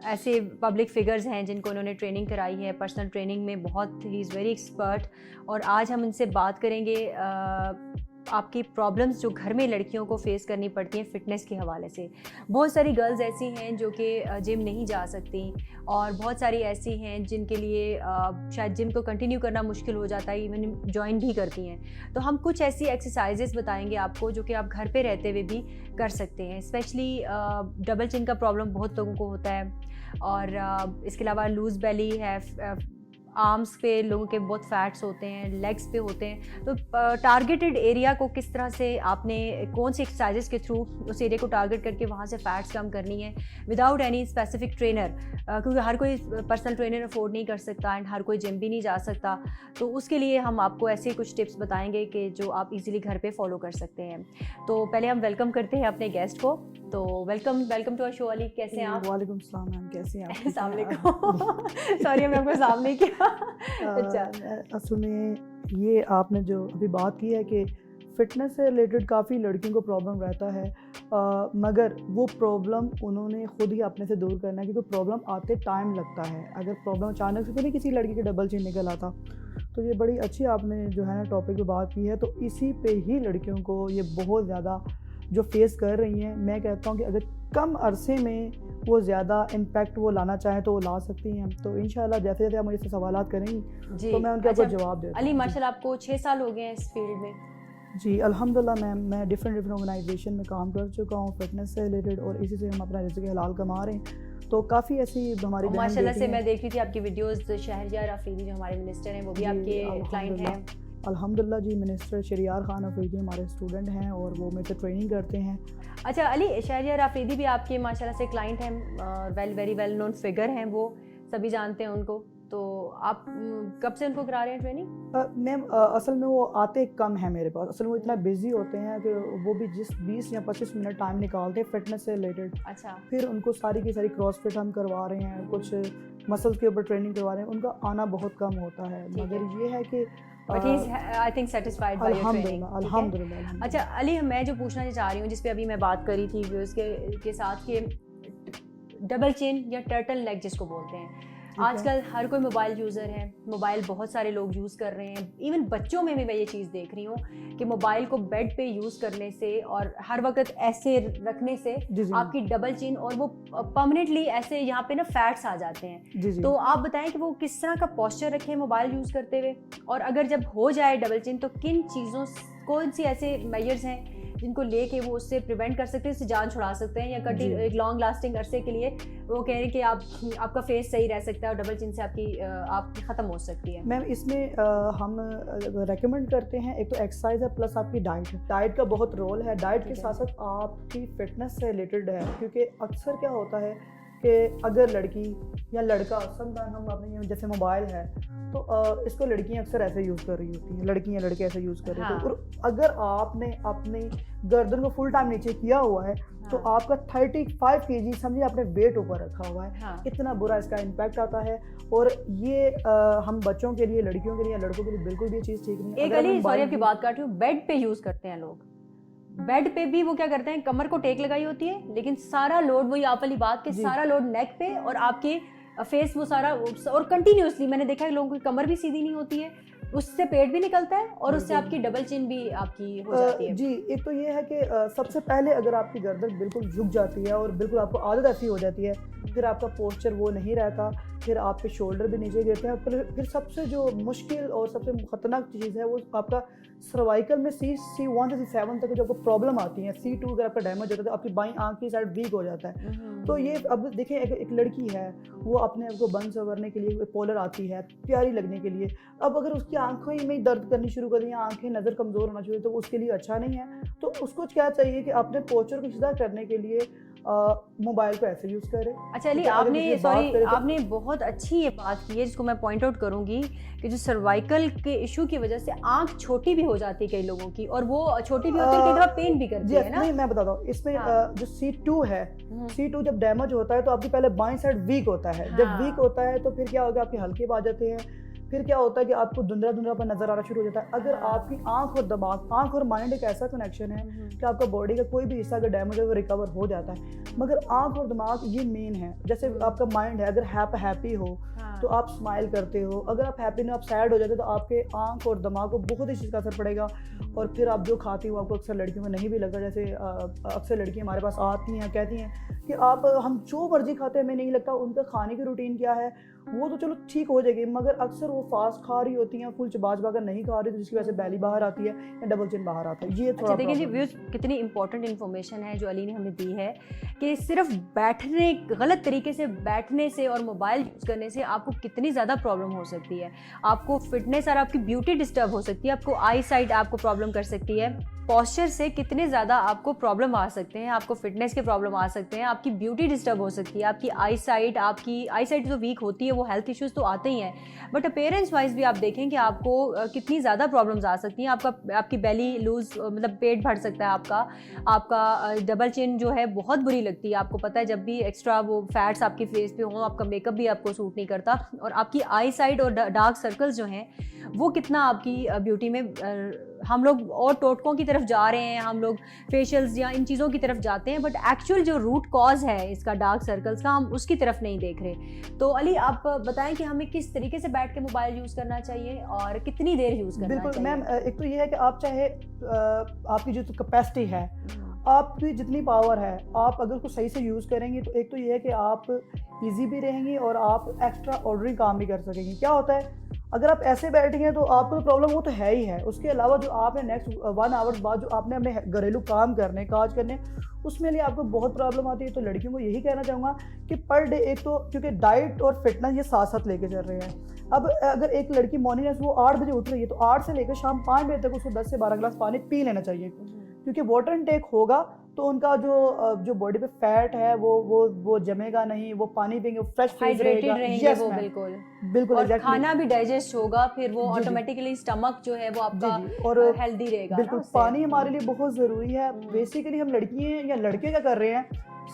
ऐसे पब्लिक फिगर्स हैं जिनको उन्होंने ट्रेनिंग कराई है पर्सनल ट्रेनिंग में, बहुत ही इज़ वेरी एक्सपर्ट। और आज हम इनसे बात करेंगे आपकी प्रॉब्लम्स जो घर में लड़कियों को फेस करनी पड़ती हैं फ़िटनेस के हवाले से। बहुत सारी गर्ल्स ऐसी हैं जो कि जिम नहीं जा सकती और बहुत सारी ऐसी हैं जिनके लिए शायद जिम को कंटिन्यू करना मुश्किल हो जाता है, इवन ज्वाइन भी करती हैं। तो हम कुछ ऐसी एक्सरसाइजेस बताएंगे आपको जो कि आप घर पे रहते हुए भी कर सकते हैं। स्पेशली डबल चिन का प्रॉब्लम बहुत लोगों को होता है और इसके अलावा लूज़ बेली है, आर्म्स पे लोगों के बहुत फैट्स होते हैं, लेग्स पे होते हैं। तो टारगेटेड एरिया को किस तरह से आपने कौन सी एक्सरसाइजेस के थ्रू उस एरिया को टारगेट करके वहाँ से फैट्स कम करनी है विदाउट एनी स्पेसिफिक ट्रेनर, क्योंकि हर कोई पर्सनल ट्रेनर अफोर्ड नहीं कर सकता एंड हर कोई जिम भी नहीं जा सकता। तो उसके लिए हम आपको ऐसे कुछ टिप्स बताएंगे कि जो आप इजीली घर पे फॉलो कर सकते हैं। तो पहले हम वेलकम करते हैं अपने गेस्ट को। तो welcome to our show. Ali, कैसे हैं आप? वालेकुम सलाम मैम, कैसे हैं आप? अस्सलाम वालेकुम। सॉरी हमने आपको सामने किया। अच्छा, असल में ये आपने जो अभी बात की है कि फ़िटनेस से रिलेटेड काफ़ी लड़कियों को प्रॉब्लम रहता है, मगर वो प्रॉब्लम उन्होंने ख़ुद ही अपने से दूर करना है, क्योंकि प्रॉब्लम आते टाइम लगता है। अगर प्रॉब्लम अचानक से तो नहीं किसी लड़की के डबल चिन निकल आता। तो ये बड़ी अच्छी आपने जो है ना टॉपिक पे बात की है। तो इसी पे ही लड़कियों को ये बहुत ज़्यादा जो फेस कर रही हैं, मैं कहता हूँ कि अगर कम अरसे में वो ज़्यादा इम्पैक्ट वो लाना चाहें तो वो ला सकती हैं। तो इंशाल्लाह जैसे जैसे आप मुझे से सवालात करेंगी जी, तो मैं उनके आपको अच्छा, जवाब देता हूँ। अली माशाल्लाह आपको 6 साल हो गए हैं इस फील्ड में। जी अल्हम्दुलिल्लाह मैम, मैं डिफरेंट ऑर्गेनाइजेशन में काम कर चुका हूँ फिटनेस से रिलेटेड, और इसी से हम अपना रिज़्क़ हलाल कमा रहे हैं। तो काफ़ी ऐसी हमारी बहन माशाल्लाह से बेटी मैं हैं। देख रही थी आपकी वीडियोस, शहरयार अफरीदी जो हमारे मिनिस्टर हैं वो भी जी, आपके क्लाइंट हैं। अल्हम्दुलिल्लाह जी, मिनिस्टर शहरयार खान अफरीदी हमारे स्टूडेंट हैं और वो मेरे से ट्रेनिंग करते हैं। अच्छा अली, शहरयार अफरीदी भी आपके माशाल्लाह से क्लाइंट हैं और वेरी वेल नोन फिगर हैं, वो सभी जानते हैं उनको। तो आप कब से उनको करा रहे हैं ट्रेनिंग? मैम असल में वो आते कम है मेरे पास। असल में वो इतना बिजी होते हैं कि वो भी जिस 20 या 25 मिनट टाइम निकालते हैं फिटनेस से रिलेटेड। अच्छा, फिर उनको सारी की सारी क्रॉसफिट हम करवा रहे हैं, कुछ मसल्स के ऊपर ट्रेनिंग करवा रहे हैं। उनका आना बहुत कम होता है, मगर ये है कि but he is I think satisfied by your training. अल्हम्दुलिल्लाह। अच्छा अली, मैं जो पूछना चाह रही हूँ, जिस पे अभी मैं बात करी थी व्यूअर्स के साथ, कि डबल चिन या टर्टल लेग जिसको बोलते हैं, आजकल हर कोई मोबाइल यूज़र है, मोबाइल बहुत सारे लोग यूज़ कर रहे हैं। इवन बच्चों में भी मैं ये चीज़ देख रही हूँ कि मोबाइल को बेड पे यूज़ करने से और हर वक्त ऐसे रखने से आपकी डबल चिन और वो परमानेंटली ऐसे यहाँ पे ना फैट्स आ जाते हैं। तो आप बताएं कि वो किस तरह का पोस्चर रखें मोबाइल यूज़ करते हुए, और अगर जब हो जाए डबल चिन तो किन चीज़ों, कौन सी ऐसे मेजर्स हैं जिनको लेके वो उससे प्रिवेंट कर सकते हैं, उससे जान छुड़ा सकते हैं, या एक लॉन्ग लास्टिंग अरसे के लिए वो कह रहे हैं कि आपका फेस सही रह सकता है और डबल चिन से आपकी ख़त्म हो सकती है। मैम इसमें हम रेकमेंड करते हैं, एक तो एक्सरसाइज है प्लस आपकी डाइट का बहुत रोल है। डाइट के साथ साथ आपकी फिटनेस से रिलेटेड है, क्योंकि अक्सर क्या होता है कि अगर लड़की या लड़का, समटाइम हम अपने जैसे मोबाइल है तो इसको लड़कियां अक्सर ऐसे यूज़ कर रही होती हैं, लड़कियां लड़के ऐसे यूज़ कर रहे होते हैं। और अगर आपने अपनी गर्दन को फुल टाइम नीचे किया हुआ है तो आपका 35 kg समझिए आपने वेट ऊपर रखा हुआ है। इतना बुरा इसका इम्पैक्ट आता है, और ये हम बच्चों के लिए, लड़कियों के लिए, लड़कों के लिए बिल्कुल भी चीज़ ठीक नहीं है। एक अली, सॉरी आपकी बात काट रही हूँ, बेड पे यूज़ करते हैं लोग। बेड पे भी वो क्या करते हैं, कमर को टेक लगाई होती है, लेकिन सारा लोड, वही आप वाली बात के सारा लोड नेक पे, और आपके फेस वो सारा, और कंटिन्यूसली मैंने देखा है लोगों की कमर भी सीधी नहीं होती है, उससे पेट भी निकलता है और उससे आपकी डबल चिन भी आपकी हो जाती है। जी, एक तो ये है कि सबसे पहले अगर आपकी गर्दन बिल्कुल झुक जाती है और बिल्कुल आपको आदत ऐसी हो जाती है, फिर आपका पोस्चर वो नहीं रहता, फिर आपके शोल्डर भी नीचे गिरते हैं। फिर सबसे जो मुश्किल और सबसे खतरनाक चीज़ है वो आपका सर्वाइकल में C1 से C7 तक जो आपको प्रॉब्लम आती है। C2 अगर आपका डैमेज होता है तो आपकी बाईं आंख की साइड वीक हो जाता है। तो ये अब देखिए, एक लड़की है, वो अपने आप को बंद संवरने के लिए पोलर आती है, प्यारी लगने के लिए। अब अगर उसकी आंखों में दर्द करनी शुरू कर दी, आंखें नज़र कमज़ोर होना शुरू, तो उसके लिए अच्छा नहीं है। तो उसको क्या चाहिए कि अपने पोस्चर को सीधा करने के लिए मोबाइल को ऐसे यूज़ करें। अच्छा अली, ठीक है, अगर आपने इसकी बात सॉरी करें तो- आपने बहुत अच्छी ये बात की है जिसको मैं पॉइंट आउट करूंगी कि जो सर्वाइकल के इशू की वजह से आंख छोटी भी हो जाती है कई लोगों की, और वो छोटी भी होती है, कई दफा पेन भी करती जी है ना। नहीं, मैं बताता हूँ इसमें हाँ। जो C2 है, C2 जब डैमेज होता है तो आपकी पहले बाईं साइड वीक होता है। जब हाँ। वीक होता है तो फिर क्या होगा, आपके हल्के आ जाते हैं, फिर क्या होता है कि आपको धुंधला धुंधलापन नजर आना शुरू हो जाता है। अगर आपकी आंख और दिमाग, आंख और माइंड एक ऐसा कनेक्शन है कि आपका बॉडी का कोई भी हिस्सा अगर डैमेज है वो रिकवर हो जाता है, मगर आंख और दिमाग ये मेन है। जैसे आपका माइंड है, अगर हैप्पी हो तो आप स्माइल करते हो, अगर आप हैप्पी नहीं, आप सैड हो जाते हो तो आपके आंख और दिमाग को बहुत ही चीज़ का असर पड़ेगा। और फिर आप जो खाती हो, आपको अक्सर लड़कियों को नहीं भी लगता, जैसे अक्सर लड़कियां हमारे पास आती हैं, कहती हैं कि आप हम जो मर्जी खाते हैं, हमें नहीं लगता उनका खाने की रूटीन क्या है, वो तो चलो ठीक हो जाएगी, मगर अक्सर वो फास्ट खा रही होती हैं, फुल चबा चबा कर नहीं खा रही, तो जिसकी वजह से बैली बाहर आती है या डबल चिन बाहर आता है। ये थोड़ा अच्छा देखिए जी, problem है। व्यूज कितनी इंपॉर्टेंट इन्फॉर्मेशन है जो अली ने हमें दी है कि सिर्फ बैठने, गलत तरीके से बैठने से और मोबाइल यूज़ करने से आपको कितनी ज़्यादा प्रॉब्लम हो सकती है। आपको फिटनेस और आपकी ब्यूटी डिस्टर्ब हो सकती है, आपको आई साइट आपको प्रॉब्लम कर सकती है, पॉस्चर से कितने ज़्यादा आपको प्रॉब्लम आ सकते हैं, आपको फिटनेस के प्रॉब्लम आ सकते हैं, आपकी ब्यूटी डिस्टर्ब हो सकती है, आपकी आई साइट जो वीक होती है वो हेल्थ इश्यूज़ तो आते ही हैं, बट अपेयरेंस वाइज भी आप देखें कि आपको कितनी ज़्यादा प्रॉब्लम्स आ सकती हैं। आपकी बेली लूज, मतलब पेट भर सकता है आपका डबल चिन जो है बहुत बुरी लगती है। आपको पता है जब भी एक्स्ट्रा वो फैट्स आपके फेस पे हों, आपका मेकअप भी आपको सूट नहीं करता, और आपकी आई साइड और डार्क सर्कल्स जो हैं वो कितना आपकी ब्यूटी में हम लोग और टोटकों की तरफ जा रहे हैं, हम लोग फेशियल्स या इन चीज़ों की तरफ जाते हैं, बट एक्चुअल जो रूट कॉज है इसका डार्क सर्कल्स का, हम उसकी तरफ नहीं देख रहे। तो अली आप बताएं कि हमें किस तरीके से बैठ के मोबाइल यूज़ करना चाहिए और कितनी देर यूज़ करना बिल्कुल चाहिए। मैम, एक तो ये है कि आप चाहे आपकी जो कैपेसिटी है, आपकी जितनी पावर है, आप अगर उसको सही से यूज़ करेंगे तो एक तो ये है कि आप इजी भी रहेंगी और आप एक्स्ट्रा ऑर्डरी काम भी कर सकेंगे। क्या होता है, अगर आप ऐसे बैठेंगे तो आपको तो प्रॉब्लम वो तो है ही है, उसके अलावा जो आपने नेक्स्ट 1 आवर बाद जो आपने अपने घरेलू काम करने, काज करने, उसमें लिए आपको बहुत प्रॉब्लम आती है। तो लड़कियों को यही कहना चाहूँगा कि पर डे, एक तो क्योंकि डाइट और फिटनेस ये साथ साथ लेके चल रहे हैं। अब अगर एक लड़की मॉर्निंग में वो 8 बजे उठ रही है तो 8 से लेकर शाम 5 बजे तक उसको 10 से 12 गिलास पानी पी लेना चाहिए, क्योंकि वाटर इनटेक होगा तो उनका जो बॉडी पे फैट है वो जमेगा नहीं, वो पानी पिएंगे, फ्रेश हाइड्रेटेड रहेंगे वो बिल्कुल, और exactly। खाना भी डाइजेस्ट होगा, फिर वो जी, जी। ऑटोमेटिकली स्टमक जो है वो आपका और हेल्दी रहेगा। बिल्कुल, पानी हमारे लिए बहुत ज़रूरी है। बेसिकली हम लड़की हैं या लड़के क्या कर रहे हैं,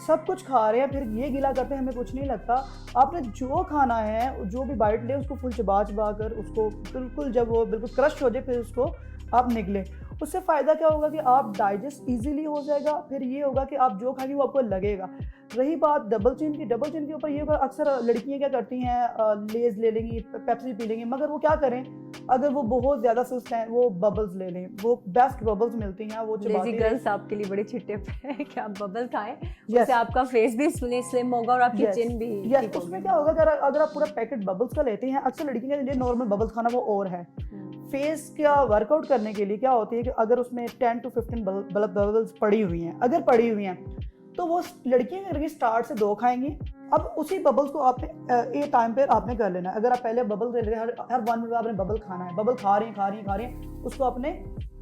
सब कुछ खा रहे हैं, फिर ये गिला करते हैं हमें कुछ नहीं लगता। आपने जो खाना है, जो भी बाइट ले, उसको फुल चबा कर उसको बिल्कुल, जब वो बिल्कुल क्रश हो जाए फिर उसको आप निकले। उससे फ़ायदा क्या होगा कि आप डाइजेस्ट इजीली हो जाएगा, फिर ये होगा कि आप जो खाएंगे वो आपको लगेगा। रही बात डबल चिन के ऊपर, ये अक्सर लड़कियां क्या करती हैं, लेज ले लेंगी, पेप्सी पी लेंगी, मगर वो क्या करें, अगर वो बहुत ज़्यादा सुस्त हैं वो बबल्स ले लें, वो बेस्ट बबल्स मिलती हैं, वो लेज़ी गर्ल्स आपके लिए बड़ी अच्छी टिप है कि आप बबल खाएं, उससे आपका फेस भी स्लिम होगा और आपकी चिन भी ठीक उसमें होगी। क्या होगा, अगर आप पूरा पैकेट बबल्स का लेते हैं, अक्सर लड़कियों के लिए नॉर्मल बबल्स खाना वो और है। फेस का वर्कआउट करने के लिए क्या होती है कि अगर उसमें 10 to 15 बबल्स पड़ी हुई हैं, अगर पड़ी हुई हैं तो वो लड़कियां करके स्टार्ट से 2 खाएंगी। अब उसी बबल्स को आपने ए टाइम पे आपने कर लेना है। अगर आप पहले बबल दे रहे हैं, हर 1 मिनट आपने बबल खाना है, बबल खा रही हैं, उसको आपने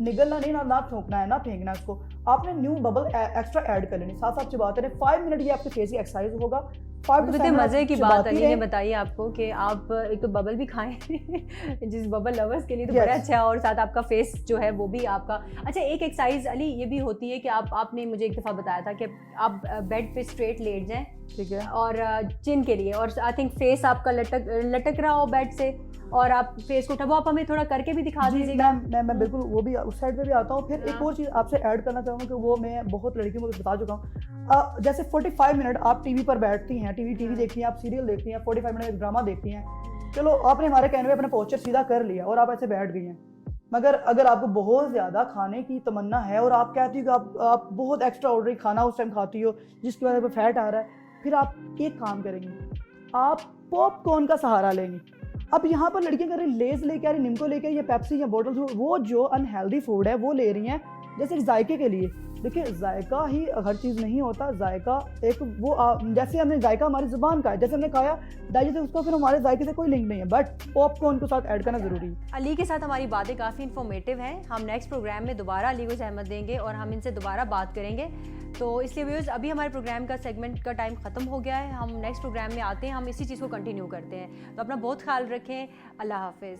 निगलना नहीं, ना थूकना है, ना फेंकना है उसको, आपने न्यू बबल एक्स्ट्रा ऐड कर लेनी, साथ साथ चबाते रहे। 5 मिनट ये आपके फेस की एक्सरसाइज होगा। कितने मजे की बात अली ने बताई आपको कि आप एक तो बबल भी खाएं जिस बबल लवर्स के लिए तो बड़ा अच्छा है, और साथ आपका फेस जो है वो भी आपका अच्छा। एक एक्सरसाइज अली ये भी होती है कि आपने मुझे एक दफ़ा बताया था कि आप बेड पे स्ट्रेट लेट जाएं, ठीक है, और चिन के लिए, और आई थिंक फेस आपका लटक रहा हो बेड से और आप फेस को उठा, वो आप हमें थोड़ा करके भी दिखा दीजिएगा। मैं बिल्कुल वो भी उस साइड पे भी आता हूँ। फिर एक और चीज़ आपसे ऐड करना चाहूँगा कि वो मैं बहुत लड़कियों को बता चुका हूँ। जैसे 45 मिनट आप टीवी पर बैठती हैं, टीवी देखती हैं, आप सीरियल देखती हैं, 45 मिनट एक ड्रामा देखती हैं, चलो आपने हमारे कहने पे अपना पोस्चर सीधा कर लिया और आप ऐसे बैठ गई हैं, मगर अगर आपको बहुत ज़्यादा खाने की तमन्ना है और आप कहती हो कि आप बहुत एक्स्ट्रा ऑर्डर खाना उस टाइम खाती हो जिसकी वजह से फैट आ रहा है, फिर आप एक काम करेंगे, आप पॉपकॉर्न का सहारा लेंगे। अब यहाँ पर लड़कियाँ कर रही लेज लेके आ रही, निम्को लेके या पेप्सी या बॉटल, वो जो अनहेल्दी फूड है वो ले रही हैं जैसे एक जायके के लिए, देखिए जायका ही हर चीज़ नहीं होता, जायका एक वो जैसे हमने जायका हमारी ज़ुबान का है, जैसे हमने खाया डाइजेस्ट उसका फिर हमारे जायके से कोई लिंक नहीं है, बट पॉपकॉर्न को साथ ऐड करना ज़रूरी है। अली के साथ हमारी बातें काफ़ी इन्फॉर्मेटिव हैं। हम नेक्स्ट प्रोग्राम में दोबारा अली को जहमत देंगे और हम इनसे दोबारा बात करेंगे। तो इसलिए व्यूअर्स अभी हमारे प्रोग्राम का सेगमेंट का टाइम ख़त्म हो गया है। हम नेक्स्ट प्रोग्राम में आते हैं, हम इसी चीज़ को कंटिन्यू करते हैं। तो अपना बहुत ख्याल रखें। अल्लाह हाफिज़।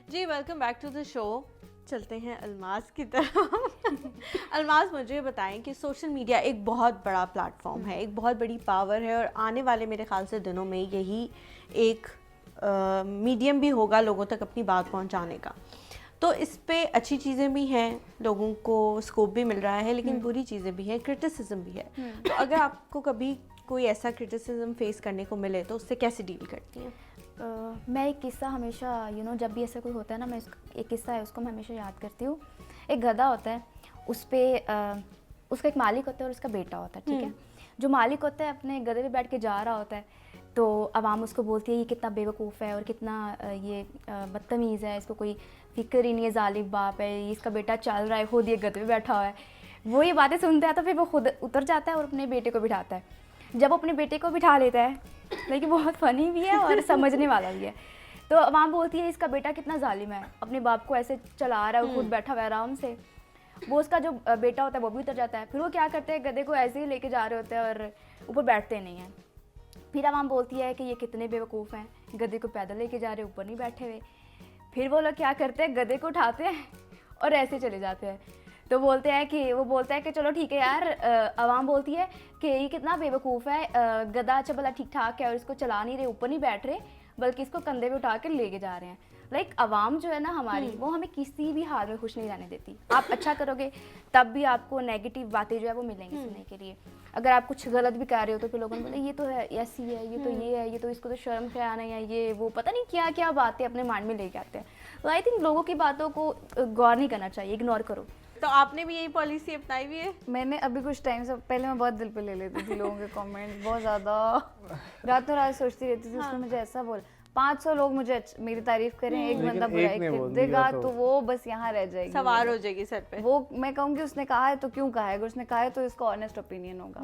जी welcome back to the show. चलते हैं अलमास की तरफ। अलमास मुझे बताएं कि सोशल मीडिया एक बहुत बड़ा प्लेटफॉर्म है, एक बहुत बड़ी पावर है और आने वाले मेरे ख्याल से दिनों में यही एक मीडियम भी होगा लोगों तक अपनी बात पहुंचाने का। तो इस पे अच्छी चीज़ें भी हैं, लोगों को स्कोप भी मिल रहा है, लेकिन बुरी चीज़ें भी हैं, क्रिटिसिज्म भी है। तो अगर आपको कभी कोई ऐसा क्रिटिसिज्म फेस करने को मिले तो उससे कैसे डील करती हैं? मैं एक किस्सा हमेशा जब भी ऐसा कोई होता है ना, मैं एक किस्सा है उसको मैं हमेशा याद करती हूँ। एक गधा होता है, उस पर उसका एक मालिक होता है और उसका बेटा होता है, ठीक है। जो मालिक होता है अपने गधे पे बैठ के जा रहा होता है, तो आवाम उसको बोलती है ये कितना बेवकूफ़ है और कितना ये बदतमीज़ है, इसको कोई फिक्र ही नहीं है, जालिम बाप है, ये इसका बेटा चल रहा है, खुद ये गधे पे बैठा हुआ है। वो ये बातें सुनता है तो फिर वो खुद उतर जाता है और अपने बेटे को बिठाता है। जब वो अपने बेटे को बिठा लेता है, लेकिन बहुत फ़नी भी है और समझने वाला भी है, तो आवाम बोलती है इसका बेटा कितना जालिम है, अपने बाप को ऐसे चला रहा है और खुद बैठा हुआ है आराम से। वो उसका जो बेटा होता है वो भी उतर जाता है। फिर वो क्या करते हैं, गधे को ऐसे ही लेके जा रहे होते हैं और ऊपर बैठते नहीं हैं। फिर आवाम बोलती है कि ये कितने बेवकूफ़ हैं, गधे को पैदल लेके जा रहे, ऊपर नहीं बैठे हुए। फिर वो लोग क्या करते हैं, गधे को उठाते हैं और ऐसे चले जाते हैं। तो वो बोलता है कि चलो ठीक है यार, आवाम बोलती है कि ये कितना बेवकूफ़ है, गधा अच्छा भला ठीक ठाक है और इसको चला नहीं रहे, ऊपर नहीं बैठ रहे, बल्कि इसको कंधे पे उठा कर लेके जा रहे हैं। लाइक आवाम जो है ना हमारी, वो हमें किसी भी हाल में खुश नहीं रहने देती। आप अच्छा करोगे तब भी आपको नेगेटिव बातें जो है वो मिलेंगी सुनने के लिए। अगर आप कुछ गलत भी कर रहे हो तो फिर लोगों ने बोले ये तो है ऐसी है, ये तो ये है, ये तो इसको तो शर्म से आना है, ये वो पता नहीं क्या क्या बातें अपने माइंड में लेके आते हैं। तो आई थिंक लोगों की बातों को गौर नहीं करना चाहिए, इग्नोर करो। तो आपने भी यही पॉलिसी अपनाई हुई है? मैंने अभी कुछ टाइम से पहले मैं बहुत दिल पे ले लेती थी लोगों के कमेंट, बहुत ज़्यादा रातों रात सोचती रहती थी उसने मुझे ऐसा बोल। 500 लोग मुझे मेरी तारीफ करें, एक बंदा बुराई कर देगा तो वो बस यहाँ रह जाएगी, सवार हो जाएगी सर पे। वो मैं कहूँगी उसने कहा है तो क्यों कहा है, अगर उसने कहा है तो इसका ऑनेस्ट ओपिनियन होगा।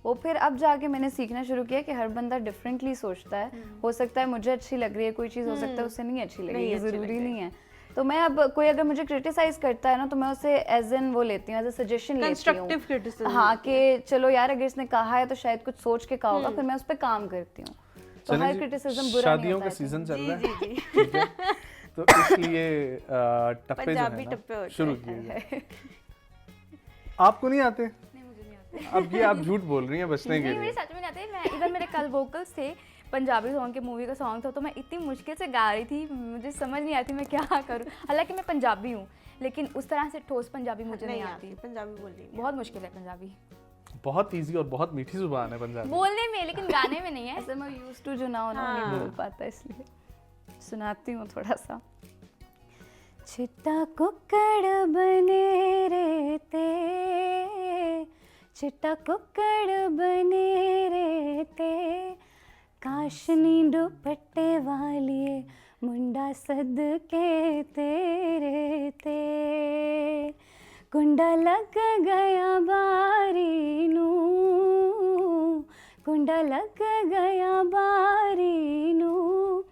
वो फिर अब जाके मैंने सीखना शुरू किया कि हर बंदा डिफरेंटली सोचता है। हो सकता है मुझे अच्छी लग रही है कोई चीज़, हो सकता है उससे नहीं अच्छी लगेगी, ज़रूरी नहीं है। तो मैं अब कोई अगर मुझे क्रिटिसाइज करता है ना तो मैं उसे एज एन वो लेती हूँ, एज ए सजेशन लेती हूँ। Constructive criticism. हाँ कि चलो यार अगर इसने कहा है तो शायद कुछ सोच के कहा होगा, फिर मैं उस पर काम करती हूँ। तो हर क्रिटिसिज्म बुरा नहीं शादियों होता का है। सीजन चल रहा है, जी। ठीक है, तो इसलिए टप्पे जो पंजाबी है टप्पे ना होते शुरू किए गए। आपको नहीं आते? नहीं, मुझे नहीं आते। अब ये आप झूठ बोल रही हैं बचने के नहीं, मेरे लिए। सच में नहीं आते। मैं इधर मेरे कल वोकल्स थे, पंजाबी सॉन्ग के मूवी का सॉन्ग था, तो मैं इतनी मुश्किल से गा रही थी, मुझे समझ नहीं आती मैं क्या करूँ। हालांकि मैं पंजाबी हूँ, लेकिन उस तरह से ठोस पंजाबी मुझे नहीं आती। पंजाबी बोल रही है। बहुत मुश्किल है पंजाबी बहुत इजी और बहुत मीठी जुबान है पंजाबी बोलने में, लेकिन गाने में नहीं है। ऐसे मैं यूज्ड टू जो ना होना वो नहीं बोल पाता, इसलिए सुनाती हूँ थोड़ा सा। चिट्टा कुक्कड़ बने रेते, चिट्टा कुक्कड़ बने रेते, काशनी दुपट्टे वालिए मुंडा सदके तेरे ते, कुंडा लग गया बारी नू, कुंडा लग गया बारी नू,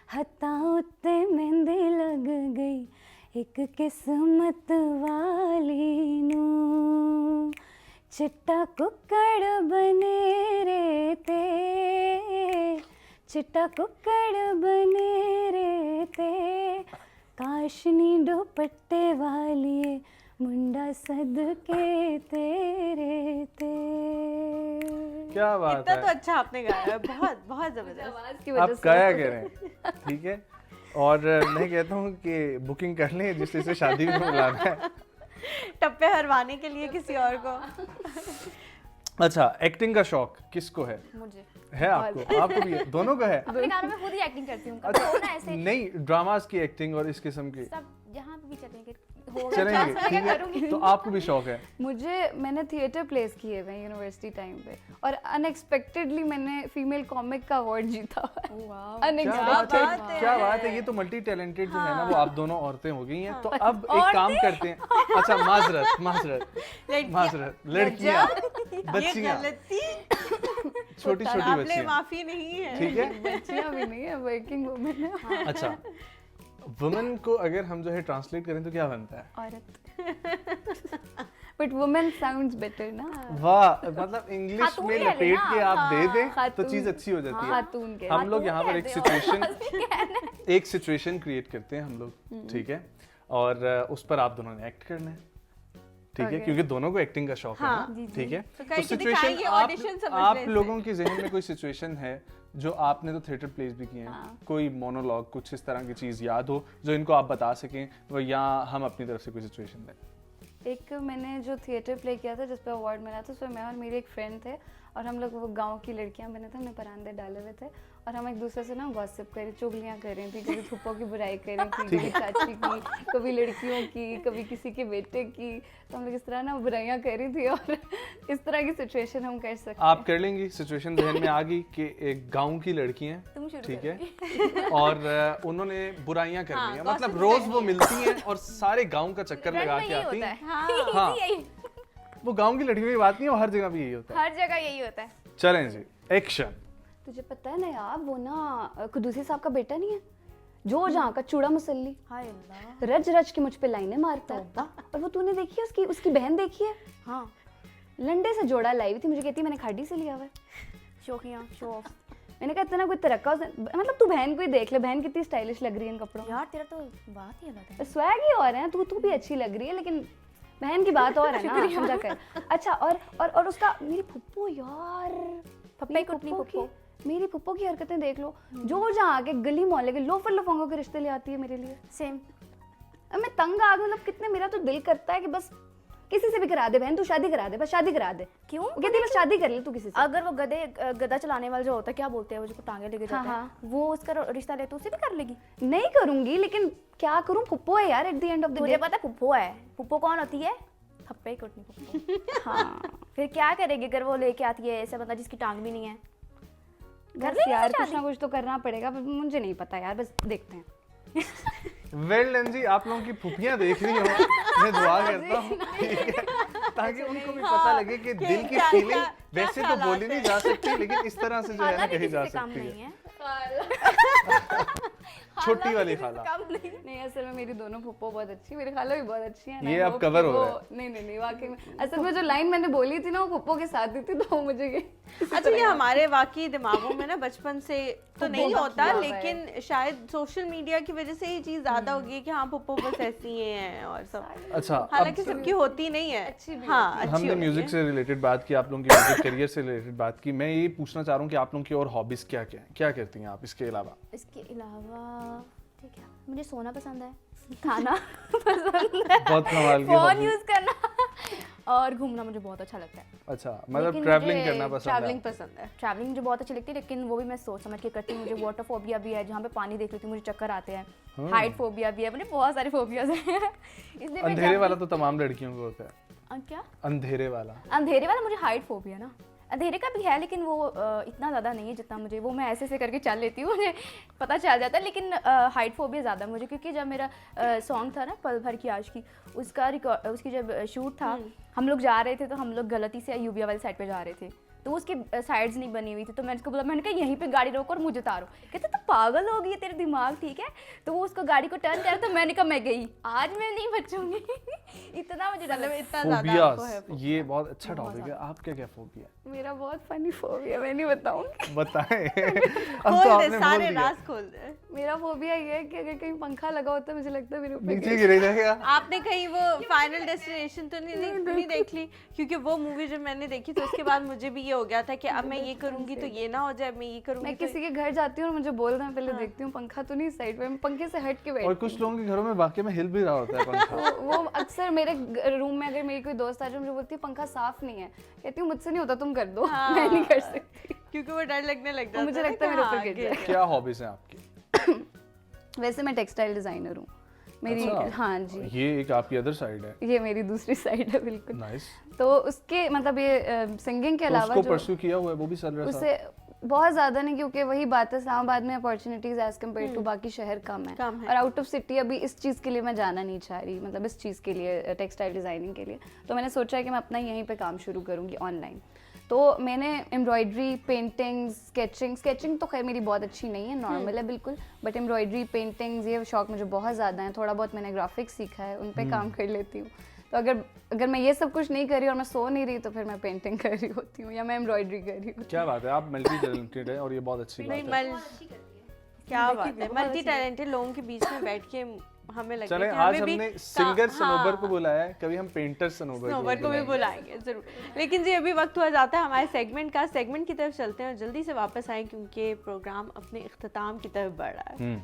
हत्था उत्ते मेहंदी लग गई एक किस्मत वाली नू, चिट्टा कुक्कड़ बने रेते, चिट्टा कुक्कड़ बने रेते, काशनी दुपट्टे वालिए मुंडा सदके तेरे ते। क्या बात इतना है, तो अच्छा आपने गाया है, बहुत बहुत जबरदस्त। आवाज़ की आप वजह से गाया कह रहे हैं, ठीक है। और मैं कहता हूँ कि बुकिंग कर लें जिससे शादी में बुलाना है। टप्पे हरवाने के लिए किसी और को। अच्छा, एक्टिंग का शौक किसको है? मुझे है आपको? आपको भी है? दोनों का है? अपने गानों में खुद ही एक्टिंग करती हूँ। अच्छा, कभी ना ऐसे नहीं ड्रामास की एक्टिंग और इस किस्म की। सब जहाँ पे भी चलेंगे होगा चलेंगे, chance, मैं क्या ठीक है? करूँगी? तो आपको भी शौक है? मैंने थिएटर प्लेस किए हुए हैं यूनिवर्सिटी टाइम पे और अनएक्सपेक्टेडली मैंने फीमेल कॉमिक का अवार्ड जीता हुआ है। अनएक्सपेक्टेड। क्या बात है, ये तो मल्टी टैलेंटेड जो है ना वो आप दोनों औरतें हो गई हैं। तो अब एक काम करते हैं, अच्छा माजरत लड़कियां, बच्चियां, छोटी छोटी काबिले बच्चियां, माफी नहीं है। ठीक है? बच्चियां भी नहीं है, वर्किंग वुमेन है। अच्छा, वुमेन को अगर हम जो है ट्रांसलेट करें तो क्या बनता है? औरत। बट वुमेन साउंड्स बेटर ना। वाह, मतलब इंग्लिश में लपेट के आप दे दें तो खातून। चीज अच्छी हो जाती है। खातून के हम लोग यहाँ पर एक सिचुएशन क्रिएट करते हैं हम लोग, ठीक है? और उस पर आप दोनों ने एक्ट करना है, ठीक है? क्योंकि दोनों को एक्टिंग का शौक है ना, ठीक है? तो तो कहीं सिचुएशन ऑडिशन समझ आप लेते हैं। लोगों के जहन में कोई सिचुएशन है जो आपने तो थिएटर प्लेस भी किए हैं, कोई मोनोलॉग, कुछ इस तरह की चीज याद हो जो इनको आप बता सकें, वो या हम अपनी तरफ से कोई सिचुएशन दें? एक मैंने जो थिएटर प्ले किया था जिस पे अवार्ड मिला था, उसमें मैं और मेरी एक फ्रेंड थे और हम लोग वो गांव की लड़कियां बने थे, हमने परांदे डाले हुए थे और हम एक दूसरे से ना गॉसिप कर रही, चुगलियां कर रही थी, कभी फूफो की बुराई कर रही थी, कभी चाची की, कभी लड़कियों की, कभी किसी के बेटे की। तो हम लोग इस तरह ना बुराइयां कर रही थी और इस तरह की सिचुएशन हम कर सकते आप कर लेंगी? सिचुएशन जहन में आ गई कि एक गांव की लड़की हैं, ठीक है, और उन्होंने बुराइयां करनी है, मतलब रोज वो मिलती हैं और सारे गांव का चक्कर लगा के आती हैं। हाँ, वो गांव की लड़कियों की बात नहीं है, वो हर जगह भी यही होता है। हर जगह यही होता है। चलें जी, एक्शन। तुझे पता है ना यार, वो ना कुदूसी साहब का बेटा नहीं है जो जहाँ का चूड़ा मुसल्ली, हाय अल्लाह। रज रज के मुझ पे लाइनें मारता है। और वो तूने देखी है उसकी बहन देखी है? हाँ, लंडे से जोड़ा लाई हुई थी, मुझे कहती मैंने खाड़ी से लिया हुआ है। शौकिया, शो ऑफ। मैंने कहा इतना कोई तरक्का मतलब तू बहन को ही देख ले, बहन कितनी स्टाइलिश लग रही है इन कपड़ों में। यार तेरा तो बात ही अलग है। स्वैग ही और है, तू भी अच्छी लग रही है, लेकिन बहन की बात और है ना, समझा कर। अच्छा, और उसका मेरी फुप्पो यार, मेरी फुप्पो की हरकतें देख लो, जो जहाँ आके गली मोहल्ले के लोफर लफंगों के रिश्ते ले आती है मेरे लिए। सेम। अब मैं तंग आ गई, मतलब कितने, मेरा तो दिल करता है कि बस किसी से भी करा दे बहन, तू शादी करा दे, बस शादी करा दे। क्यों? वो कहती है बस शादी कर ले तू किसी से। अगर वो गधा चलाने वाला जो होता है, क्या बोलते हैं वो, जो टांगे लेके जाता है, वो उसका रिश्ता ले तो उसे भी कर लेगी? नहीं करूंगी, लेकिन क्या करूं, फुप्पो है यार at the end of the day. मुझे पता है पुप्पो है। पुप्पो कौन होती है? थप्पे कुटनी पुप्पो। हाँ, फिर क्या करेगी अगर वो लेके आती है ऐसा बंदा जिसकी टांग भी नहीं है? बस यार कुछ ना कुछ तो करना पड़ेगा, पर मुझे नहीं पता यार, बस देखते हैं। वेल डन जी, आप लोगों की फुफियां देख रही हो, मैं दुआ करता हूँ, ठीक है, ताकि उनको भी पता लगे कि दिल की फीलिंग वैसे तो बोली नहीं जा सकती, लेकिन इस तरह से जो है ना कही जा सकती है। छोटी वाली खाला। नहीं, असल में मेरी दोनों फुप्पो बहुत अच्छी, मेरी खाला भी बहुत अच्छी है। ये अब कवर हो रहा है। नहीं वाकई में, असल में जो लाइन मैंने बोली थी ना वो फुप्पो के साथ ही थी, तो मुझे ये अच्छा, ये हमारे वाकई दिमागों में ना बचपन से तो नहीं होता, लेकिन शायद सोशल मीडिया की वजह से ये चीज ज्यादा हो गई है कि हाँ पुप्पो बस ऐसी हैं और सब। अच्छा, हालांकि सबकी होती नहीं है। हाँ, हमने म्यूजिक से रिलेटेड बात की, आप लोगों की म्यूजिक करियर से रिलेटेड बात की, मैं ये पूछना चाह रहा हूँ कि आप लोगों की और हॉबीज क्या क्या हैं, क्या करती हैं आप इसके अलावा? इसके अलावा ठीक है, मुझे सोना पसंद है, खाना पसंद है, बहुत कमाल की फोन hobby। यूज करना और घूमना मुझे बहुत अच्छा लगता है। अच्छा, मतलब लेकिन ट्रैवलिंग मुझे करना पसंद है? ट्रैवलिंग पसंद है। ट्रैवलिंग मुझे बहुत अच्छी लगती है, लेकिन वो भी मैं सोच समझ के करती हूँ। मुझे वाटर फोबिया भी है, जहाँ पे पानी देख लेती हूँ मुझे चक्कर आते हैं। हाइट फोबिया भी है, मुझे बहुत सारे फोबियाज हैं। इसलिए मैं अंधेरे वाला तो तमाम लड़कियों को होता है। क्या? अंधेरे वाला मुझे हाइट फोबिया ना, अंधेरे का भी है, लेकिन वो इतना ज़्यादा नहीं है जितना मुझे, वो मैं ऐसे करके चल लेती हूँ, मुझे पता चल जाता है। लेकिन हाइट फोबिया ज़्यादा मुझे, क्योंकि जब मेरा सॉन्ग था ना पल भर की आशिकी, उसकी जब शूट था, हम लोग जा रहे थे तो हम लोग गलती से यूबिया वाली साइड पे जा रहे थे, तो उसकी साइड्स नहीं बनी हुई थी, तो मैंने उसको बोला, मैंने कहा यहीं पे गाड़ी रोको और मुझे उतारो। कहते तो पागल हो गई है, तेरे दिमाग ठीक है? तो वो उसको गाड़ी को टर्न करा, तो मैंने कहा मैं गई, आज मैं नहीं बचूंगी। इतना मुझे डर, इतना फोबियाज, ये बहुत अच्छा टॉपिक है। आप क्या क्या फोबिया? मेरा बहुत फनी फोबिया, मैं नहीं बताऊंगी। बताएं। अब तो आपने बोल दिया। राज खोल दे। मेरा फोबिया ये है कि अगर कहीं पंखा लगा होता है, मुझे लगता है मेरे ऊपर नीचे गिर जाएगा। आपने कहीं वो फाइनल डेस्टिनेशन तो नहीं देख ली? क्योंकि वो मूवी जब मैंने देखी तो उसके बाद मुझे भी ये हो गया था कि अब मैं ये करूंगी तो ये ना हो जाए, मैं ये करूंगी। मैं किसी के घर जाती हूँ और मुझे बोल रहे हैं, पहले देखती हूँ पंखा तो नहीं साइड पे, मैं पंखे से हट के बैठती हूँ। और कुछ लोगों के घरों में वाकई में हिल भी रहा होता है पंखा। वो अक्सर मेरे रूम में अगर मेरी कोई दोस्त आ जाए, मुझे बोलती है पंखा साफ नहीं है, कहती हूँ मुझसे नहीं होता, तुम कर दो। मैं नहीं कर सकती, क्योंकि वो डर लगने लग जाता है। मुझे लगता है मेरे ऊपर गिर जाए। क्या हॉबीज हैं आपकी? वैसे मैं टेक्सटाइल डिज़ाइनर हूँ, मेरी अच्छा। हाँ जी, ये एक आपकी अदर साइड है। ये मेरी दूसरी साइड है बिल्कुल। नाइस। तो उसके मतलब ये सिंगिंग के तो अलावा उसको जो परस्यू किया हुआ है, वो भी चल रहा है उसे बहुत ज़्यादा नहीं, क्योंकि वही बात है, इस्लामाबाद में अपॉर्चुनिटीज़ एज कम्पेयर टू बाकी शहर कम है, कम है। और आउट ऑफ सिटी अभी इस चीज़ के लिए मैं जाना नहीं चाह रही, मतलब इस चीज़ के लिए टेक्सटाइल डिज़ाइनिंग के लिए। तो मैंने सोचा है कि मैं अपना यहीं पे काम शुरू करूँगी ऑनलाइन। तो मैंने एम्ब्रॉयडरी, पेंटिंग्स, स्केचिंग तो खैर मेरी बहुत अच्छी नहीं है, नॉर्मल है बिल्कुल, बट एम्ब्रॉयडरी, पेंटिंग्स, ये शौक मुझे बहुत ज़्यादा है। थोड़ा बहुत मैंने ग्राफिक्स सीखा है, उन पे काम कर लेती हूँ। तो अगर मैं ये सब कुछ नहीं कर रही और मैं सो नहीं रही, तो फिर मैं पेंटिंग कर रही होती हूँ या मैं एम्ब्रॉयडरी कर रही हूँ। क्या बात है, आप मल्टी टैलेंटेड है और ये बहुत अच्छी नहीं बात है। क्या बात है, मल्टी टैलेंटेड लोगों के बीच में बैठ के हमें लगे चलें, कि आज हमें भी हमने सिंगर सनोबर को हाँ, बुलाया है, कभी हम पेंटर सनोबर को भी बुलाएंगे जरूर। लेकिन जी अभी वक्त हुआ जाता है हमारे सेगमेंट की तरफ चलते हैं और जल्दी से वापस आए, क्योंकि प्रोग्राम अपने इख्तिताम की तरफ बढ़ रहा है।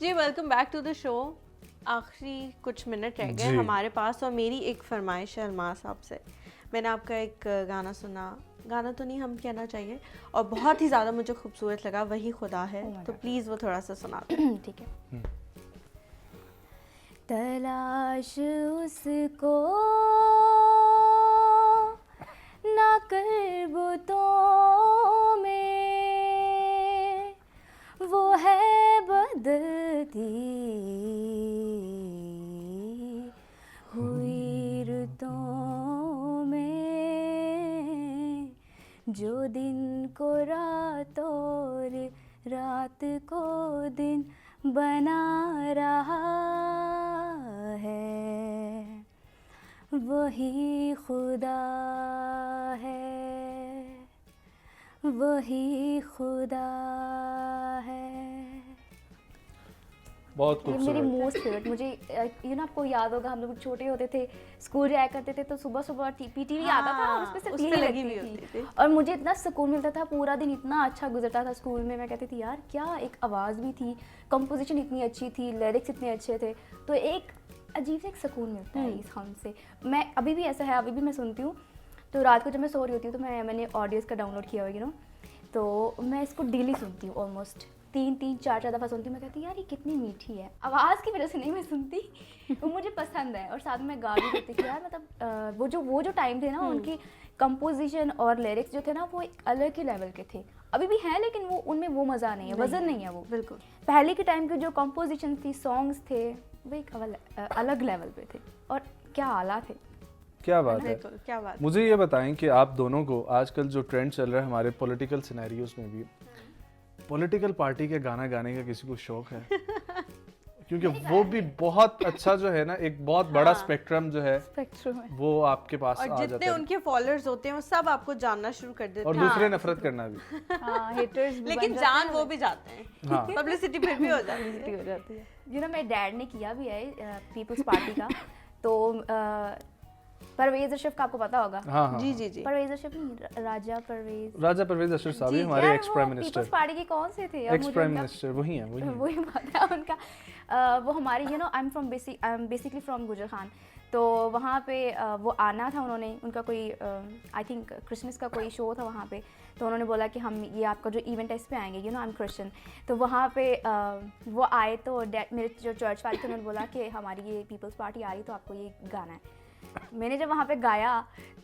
जी welcome back to the show. आखिरी कुछ मिनट रह गए हमारे पास और मेरी एक फरमाइश है अलमास साहब से। मैंने आपका एक गाना सुना, गाना तो नहीं हम कहना चाहिए, और बहुत ही ज़्यादा मुझे खूबसूरत लगा, वही खुदा है, तो प्लीज़ वो थोड़ा सा सुना दो। ठीक है। तलाश उसको ना कर बुतों में, वो है बदलती हुई रुतों में, जो दिन को रात और रात को दिन बना रहा है, वही खुदा है, वही खुदा है। बहुत ये मेरी खूबसूरत। Most favourite. मुझे यू नो आपको याद होगा हम लोग छोटे होते थे, स्कूल जाया करते थे तो सुबह सुबह पीटीवी आता था और उस पे उस सिर्फ पे यही लगी लगती हुई होती थी थी। और मुझे इतना सुकून मिलता था, पूरा दिन इतना अच्छा गुजरता था स्कूल में। मैं कहती थी यार क्या एक आवाज़ भी थी, कंपोजिशन इतनी अच्छी थी, लिरिक्स इतने अच्छे थे, तो एक अजीब सा एक सुकून मिलता है इस हम से। मैं अभी भी ऐसा है, अभी भी मैं सुनती हूँ तो रात को जब मैं सो रही होती हूँ तो मैंने ऑडियोज़ का डाउनलोड किया हुआ, यू नो, तो मैं इसको डेली सुनती हूँ, ऑलमोस्ट 3-4 दफ़ा सुनती हूँ। मैं कहती हूँ यार ये कितनी मीठी है, आवाज़ की वजह से नहीं मैं सुनती, वो मुझे पसंद है। और साथ में मैं गा भी देती थी यार, मतलब वो जो टाइम थे ना, उनकी कंपोजिशन और लिरिक्स जो थे ना वो एक अलग ही लेवल के थे। अभी भी हैं लेकिन वो उनमें वो मज़ा नहीं है, वज़न नहीं है वो। बिल्कुल पहले के टाइम के जो कंपोजिशन थी, सॉन्ग्स थे, वो एक अलग लेवल पे थे और क्या आला थे। क्या बात है। बिल्कुल, क्या बात। मुझे ये बताएं कि आप दोनों को आजकल जो ट्रेंड चल रहा है हमारे पॉलिटिकल सिनेरियोज में भी, पॉलिटिकल पार्टी के गाना गाने का किसी को शौक है? क्योंकि वो भी बहुत अच्छा जो है ना, एक बहुत बड़ा स्पेक्ट्रम जो है स्पेक्ट्रम है। वो आपके पास और आ जितने जाता है, उनके फॉलोअर्स होते हैं वो सब आपको जानना शुरू कर देते और हैं। दूसरे नफरत करना भी। हाँ, haters भी लेकिन बन जान जाते वो हैं। भी जाते हैं, हाँ। पब्लिसिटी फिर भी हो जाती है। Publicity हो जाती है। यू नो मेरे डैड ने किया भी है पीपल्स पार्टी का, तो परवेज अशरफ का आपको पता होगा। हाँ हाँ जी जी जी। परवेज अशरफ नहीं, राजा परवेज। राजा परवेज अशरफ साहब ही हमारे ex prime peoples minister. Party के कौन से थे? अब एक्स मुझे प्राइम उनका- मिनिस्टर वही हैं, वही हैं। वही बात है उनका। वो हमारे you know I am basically from गुजर खान, तो वहाँ पे वो आना था उन्होंने, उनका कोई आई थिंक क्रिसमस का कोई शो था वहाँ पे, तो उन्होंने बोला कि हम ये आपका जो इवेंट है इस पे आएंगे, you know I am Christian. तो वहाँ पे वो आए तो मेरे जो चर्च वाले थे उन्होंने बोला कि हमारी ये पीपल्स पार्टी आ रही तो आपको ये गाना है। मैंने जब वहाँ पे गाया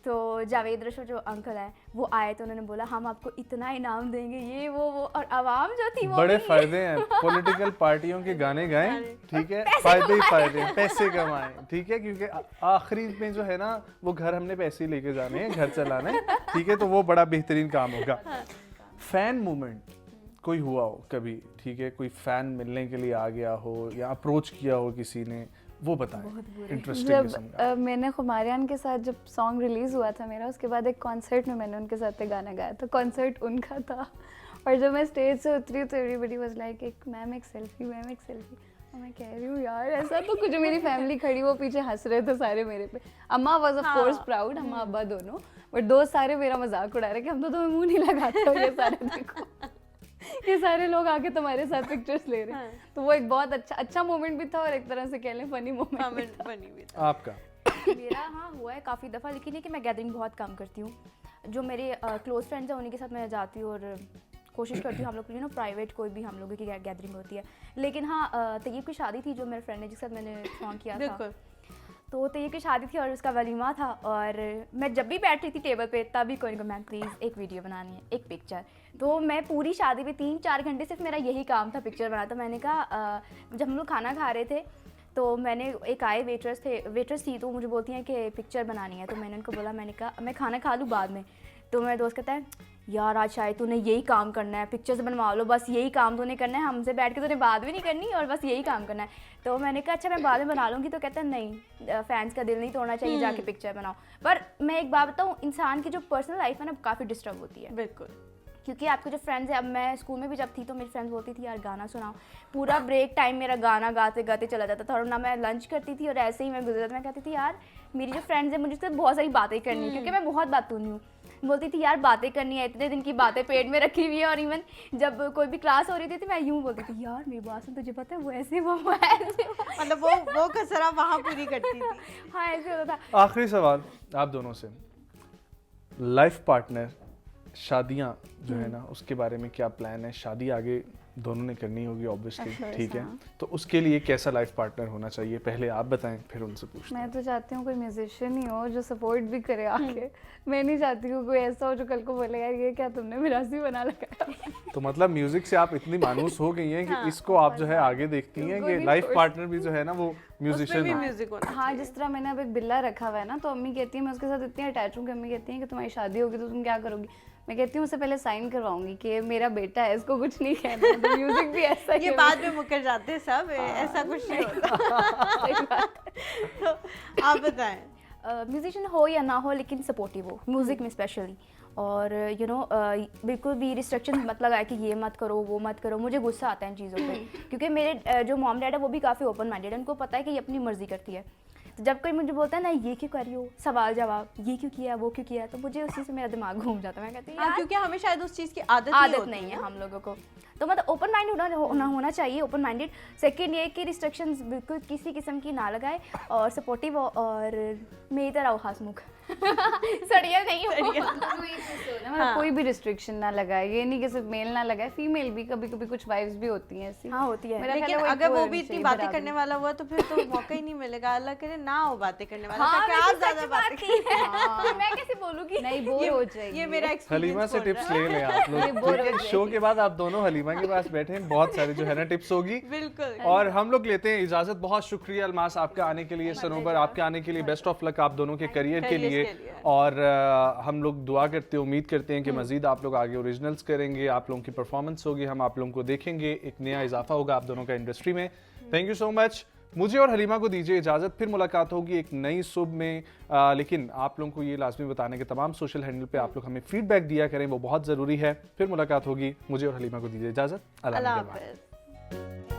तो जावेद रशो जो अंकल है वो आए तो उन्होंने बोला हम आपको इतना इनाम देंगे, ये वो और आवाम जो थी वो बड़े भी- फायदे हैं पॉलिटिकल पार्टियों के गाने गाएं, ठीक है, फायदे ही फायदे हैं, पैसे कमाएं, ठीक है, क्योंकि आखिरी में जो है ना वो घर हमने पैसे ही लेके जाने हैं, घर चलाने हैं, ठीक है, तो वो बड़ा बेहतरीन काम होगा। फैन मूवमेंट कोई हुआ हो कभी, ठीक है, कोई फैन मिलने के लिए आ गया हो या अप्रोच किया हो किसी ने, वो बताएं इंटरेस्टिंग किस्म जब का। मैंने खुमारियान के साथ जब सॉन्ग रिलीज़ हुआ था मेरा, उसके बाद एक कॉन्सर्ट में मैंने उनके साथ एक गाना गाया था, कॉन्सर्ट उनका था, और जब मैं स्टेज से उतरी तो एवरीबडी वाज लाइक एक मैम एक सेल्फी, मैम एक सेल्फी। और मैं कह रही हूँ यार ऐसा तो कुछ, मेरी फैमिली खड़ी वो पीछे हंस रहे थे सारे मेरे पे। अम्मा वाज ऑफ कोर्स प्राउड, अम्मा अब्बा दोनों, बट दोस्त सारे मेरा मजाक उड़ा रहे कि हम तो तुम्हें मुंह नहीं लगाते हो, ये सारे देखो ये सारे लोग आके तुम्हारे साथ पिक्चर्स ले रहे हैं। तो वो एक बहुत अच्छा मोमेंट भी था और एक तरह से कह लें फनी मोमेंट। बनी हुई था। आपका मेरा हाँ हुआ है काफ़ी दफ़ा, लेकिन ये कि मैं गैदरिंग बहुत कम करती हूँ। जो मेरे क्लोज फ्रेंड्स हैं उन्हीं के साथ मैं जाती हूँ और कोशिश करती हूँ हम लोग यू नो प्राइवेट कोई भी हम लोगों की गैदरिंग होती है। लेकिन हाँ तैयब की शादी थी जो मेरे फ्रेंड ने जिसके साथ मैंने सॉन्ग किया था, बिल्कुल। तो तैयब की शादी थी और उसका वलीमा था, और मैं जब भी बैठ रही थी टेबल पे तभी कोई मैम प्लीज़ एक वीडियो बनानी है, एक पिक्चर। तो मैं पूरी शादी पे 3-4 घंटे सिर्फ मेरा यही काम था, पिक्चर बनाना। तो मैंने कहा जब हम लोग खाना खा रहे थे तो मैंने एक आए वेटर्स थी तो मुझे बोलती हैं कि पिक्चर बनानी है। तो मैंने उनको बोला, मैंने कहा मैं खाना खा लूँ बाद में। तो मेरा दोस्त कहता है यार आज शायद तूने यही काम करना है, पिक्चर्स बनवा लो, बस यही काम तूने करना है, हमसे बैठ के तूने बात भी नहीं करनी और बस यही काम करना है। तो मैंने कहा अच्छा मैं बाद में बना लूँगी। तो कहता है नहीं, फैंस का दिल नहीं तोड़ना चाहिए, जाके पिक्चर बनाओ। पर मैं एक बात बताऊँ, इंसान की जो पर्सनल लाइफ है ना काफ़ी डिस्टर्ब होती है, बिल्कुल, क्योंकि आपके जो फ्रेंड्स हैं, अब मैं स्कूल में भी जब थी तो मेरी फ्रेंड्स बोलती थी यार गाना सुनाओ, पूरा ब्रेक टाइम मेरा गाना गाते गाते चला जाता था और ना मैं लंच करती थी और ऐसे ही मैं गुजर जाती। मैं कहती थी यार मेरी जो फ्रेंड्स हैं मुझे उससे बहुत सारी बातें करनी है, क्योंकि मैं बहुत बातूनी हूँ। बोलती थी यार बातें करनी है, इतने दिन की बातें पेट में रखी हुई है। और इवन जब कोई भी क्लास हो रही थी तो मैं यूँ बोलती थी यार मेरी बात सुन, तुझे पता है वो ऐसे वो ऐसे मतलब वो कसरा वहाँ पूरी करती थी। हाँ ऐसे होता था। आखिरी सवाल आप दोनों से, लाइफ पार्टनर, शादियां जो है ना उसके बारे में क्या प्लान है? शादी आगे दोनों ने करनी होगी ऑब्वियसली, ठीक है, तो उसके लिए कैसा लाइफ पार्टनर होना चाहिए? पहले आप बताएं फिर उनसे पूछते हैं। मैं तो चाहती हूँ कोई म्यूजिशियन ही हो जो सपोर्ट भी करे आके। मैं नहीं चाहती हूँ कोई ऐसा हो जो कल को बोले यार ये क्या तुमने मिरासी बना लगाया। तो मतलब म्यूजिक से आप इतनी मानूस हो गई हैं कि इसको आप जो है आगे देखती हैं कि लाइफ पार्टनर भी जो है ना वो म्यूजिशियन भी हो। म्यूजिक होना हाँ, जिस तरह मैंने अब एक बिल्ला रखा हुआ है ना, तो अम्मी कहती है मैं उसके साथ इतनी अटैच हूँ कि अम्मी कहती है कि तुम्हारी शादी होगी तो तुम क्या करोगी? मैं कहती हूँ उससे पहले साइन करवाऊंगी कि ये मेरा बेटा है, इसको कुछ नहीं कहना। तो म्यूजिक भी ऐसा ही ये है। बाद में मुकर जाते हैं सब, ऐसा कुछ नहीं होता। तो आप बताएं। म्यूजिशियन हो या ना हो लेकिन सपोर्टिव हो म्यूज़िक में स्पेशली, और बिल्कुल भी रिस्ट्रिक्शन मत लगाए कि ये मत करो वो मत करो। मुझे गुस्सा आता है इन चीज़ों पे, क्योंकि मेरे जो मॉम डैड है वो भी काफ़ी ओपन माइंडेड है, उनको पता है कि ये अपनी मर्जी करती है। तो जब कोई मुझे बोलता है ना ये क्यों कर रही हो, सवाल जवाब, ये क्यों किया वो क्यों किया, तो मुझे उसी से मेरा दिमाग घूम जाता है। मैं कहती हूँ हाँ, यार क्योंकि हमें शायद उस चीज़ की आदत नहीं है हम लोगों को। तो मतलब ओपन माइंडेड होना चाहिए, ओपन माइंडेड। सेकंड ये कि रिस्ट्रिक्शंस बिल्कुल किसी किस्म की ना लगाए, और सपोर्टिव और मेरी तरह हो हंसमुख सड़िया नहीं हो। मतलब कोई भी रिस्ट्रिक्शन ना लगाए, ये नहीं कि सिर्फ मेल ना लगाए, फीमेल भी कभी कभी कुछ वाइफ्स भी होती हैं ऐसी। हाँ होती है, मेरा ख्याल लेकिन है अगर वो equal भी इतनी चाहिए, बातें बराबरी। करने वाला हुआ तो फिर तो मौका ही नहीं मिलेगा। अल्लाह करे ना हो बातें करने वाला, हाँ, ताकि वैसे आप सच ज्यादा बात बातें की है। मैं कैसे बोलूँगी? नहीं बोर हो जाएगी। ये मेरा हलीमा एक्सपीरियंस से टिप्स ले लें आप लोग, ठीक है? शो के बाद आप दोनों हलीमा के पास बैठे हैं, बहुत सारे जो है ना टिप्स होगी। बिल्कुल। और हम लोग लेते हैं इजाजत। बहुत शुक्रिया अलमास आपका आने के लिए, सनोबर आपके आने के लिए, बेस्ट ऑफ लक आप दोनों के करियर के लिए। और हम लोग दुआ करते हैं, उम्मीद करते हैं कि मजीद आप लोग आगे ओरिजिनल्स करेंगे, आप लोगों की परफॉर्मेंस होगी, हम आप लोगों को देखेंगे, एक नया इजाफा होगा आप दोनों का इंडस्ट्री में। Thank you so much. मुझे और हलीमा को दीजिए इजाज़त, फिर मुलाकात होगी एक नई सुबह में। लेकिन आप लोगों को ये लाजमी बताने के तमाम सोशल हैंडल पे आप लोग हमें फीडबैक दिया करें, वो बहुत ज़रूरी है। फिर मुलाकात होगी। मुझे और हलीमा को दीजिए इजाज़त। अल्लाह अल्लाह हाफ़िज़। हाफ़िज़।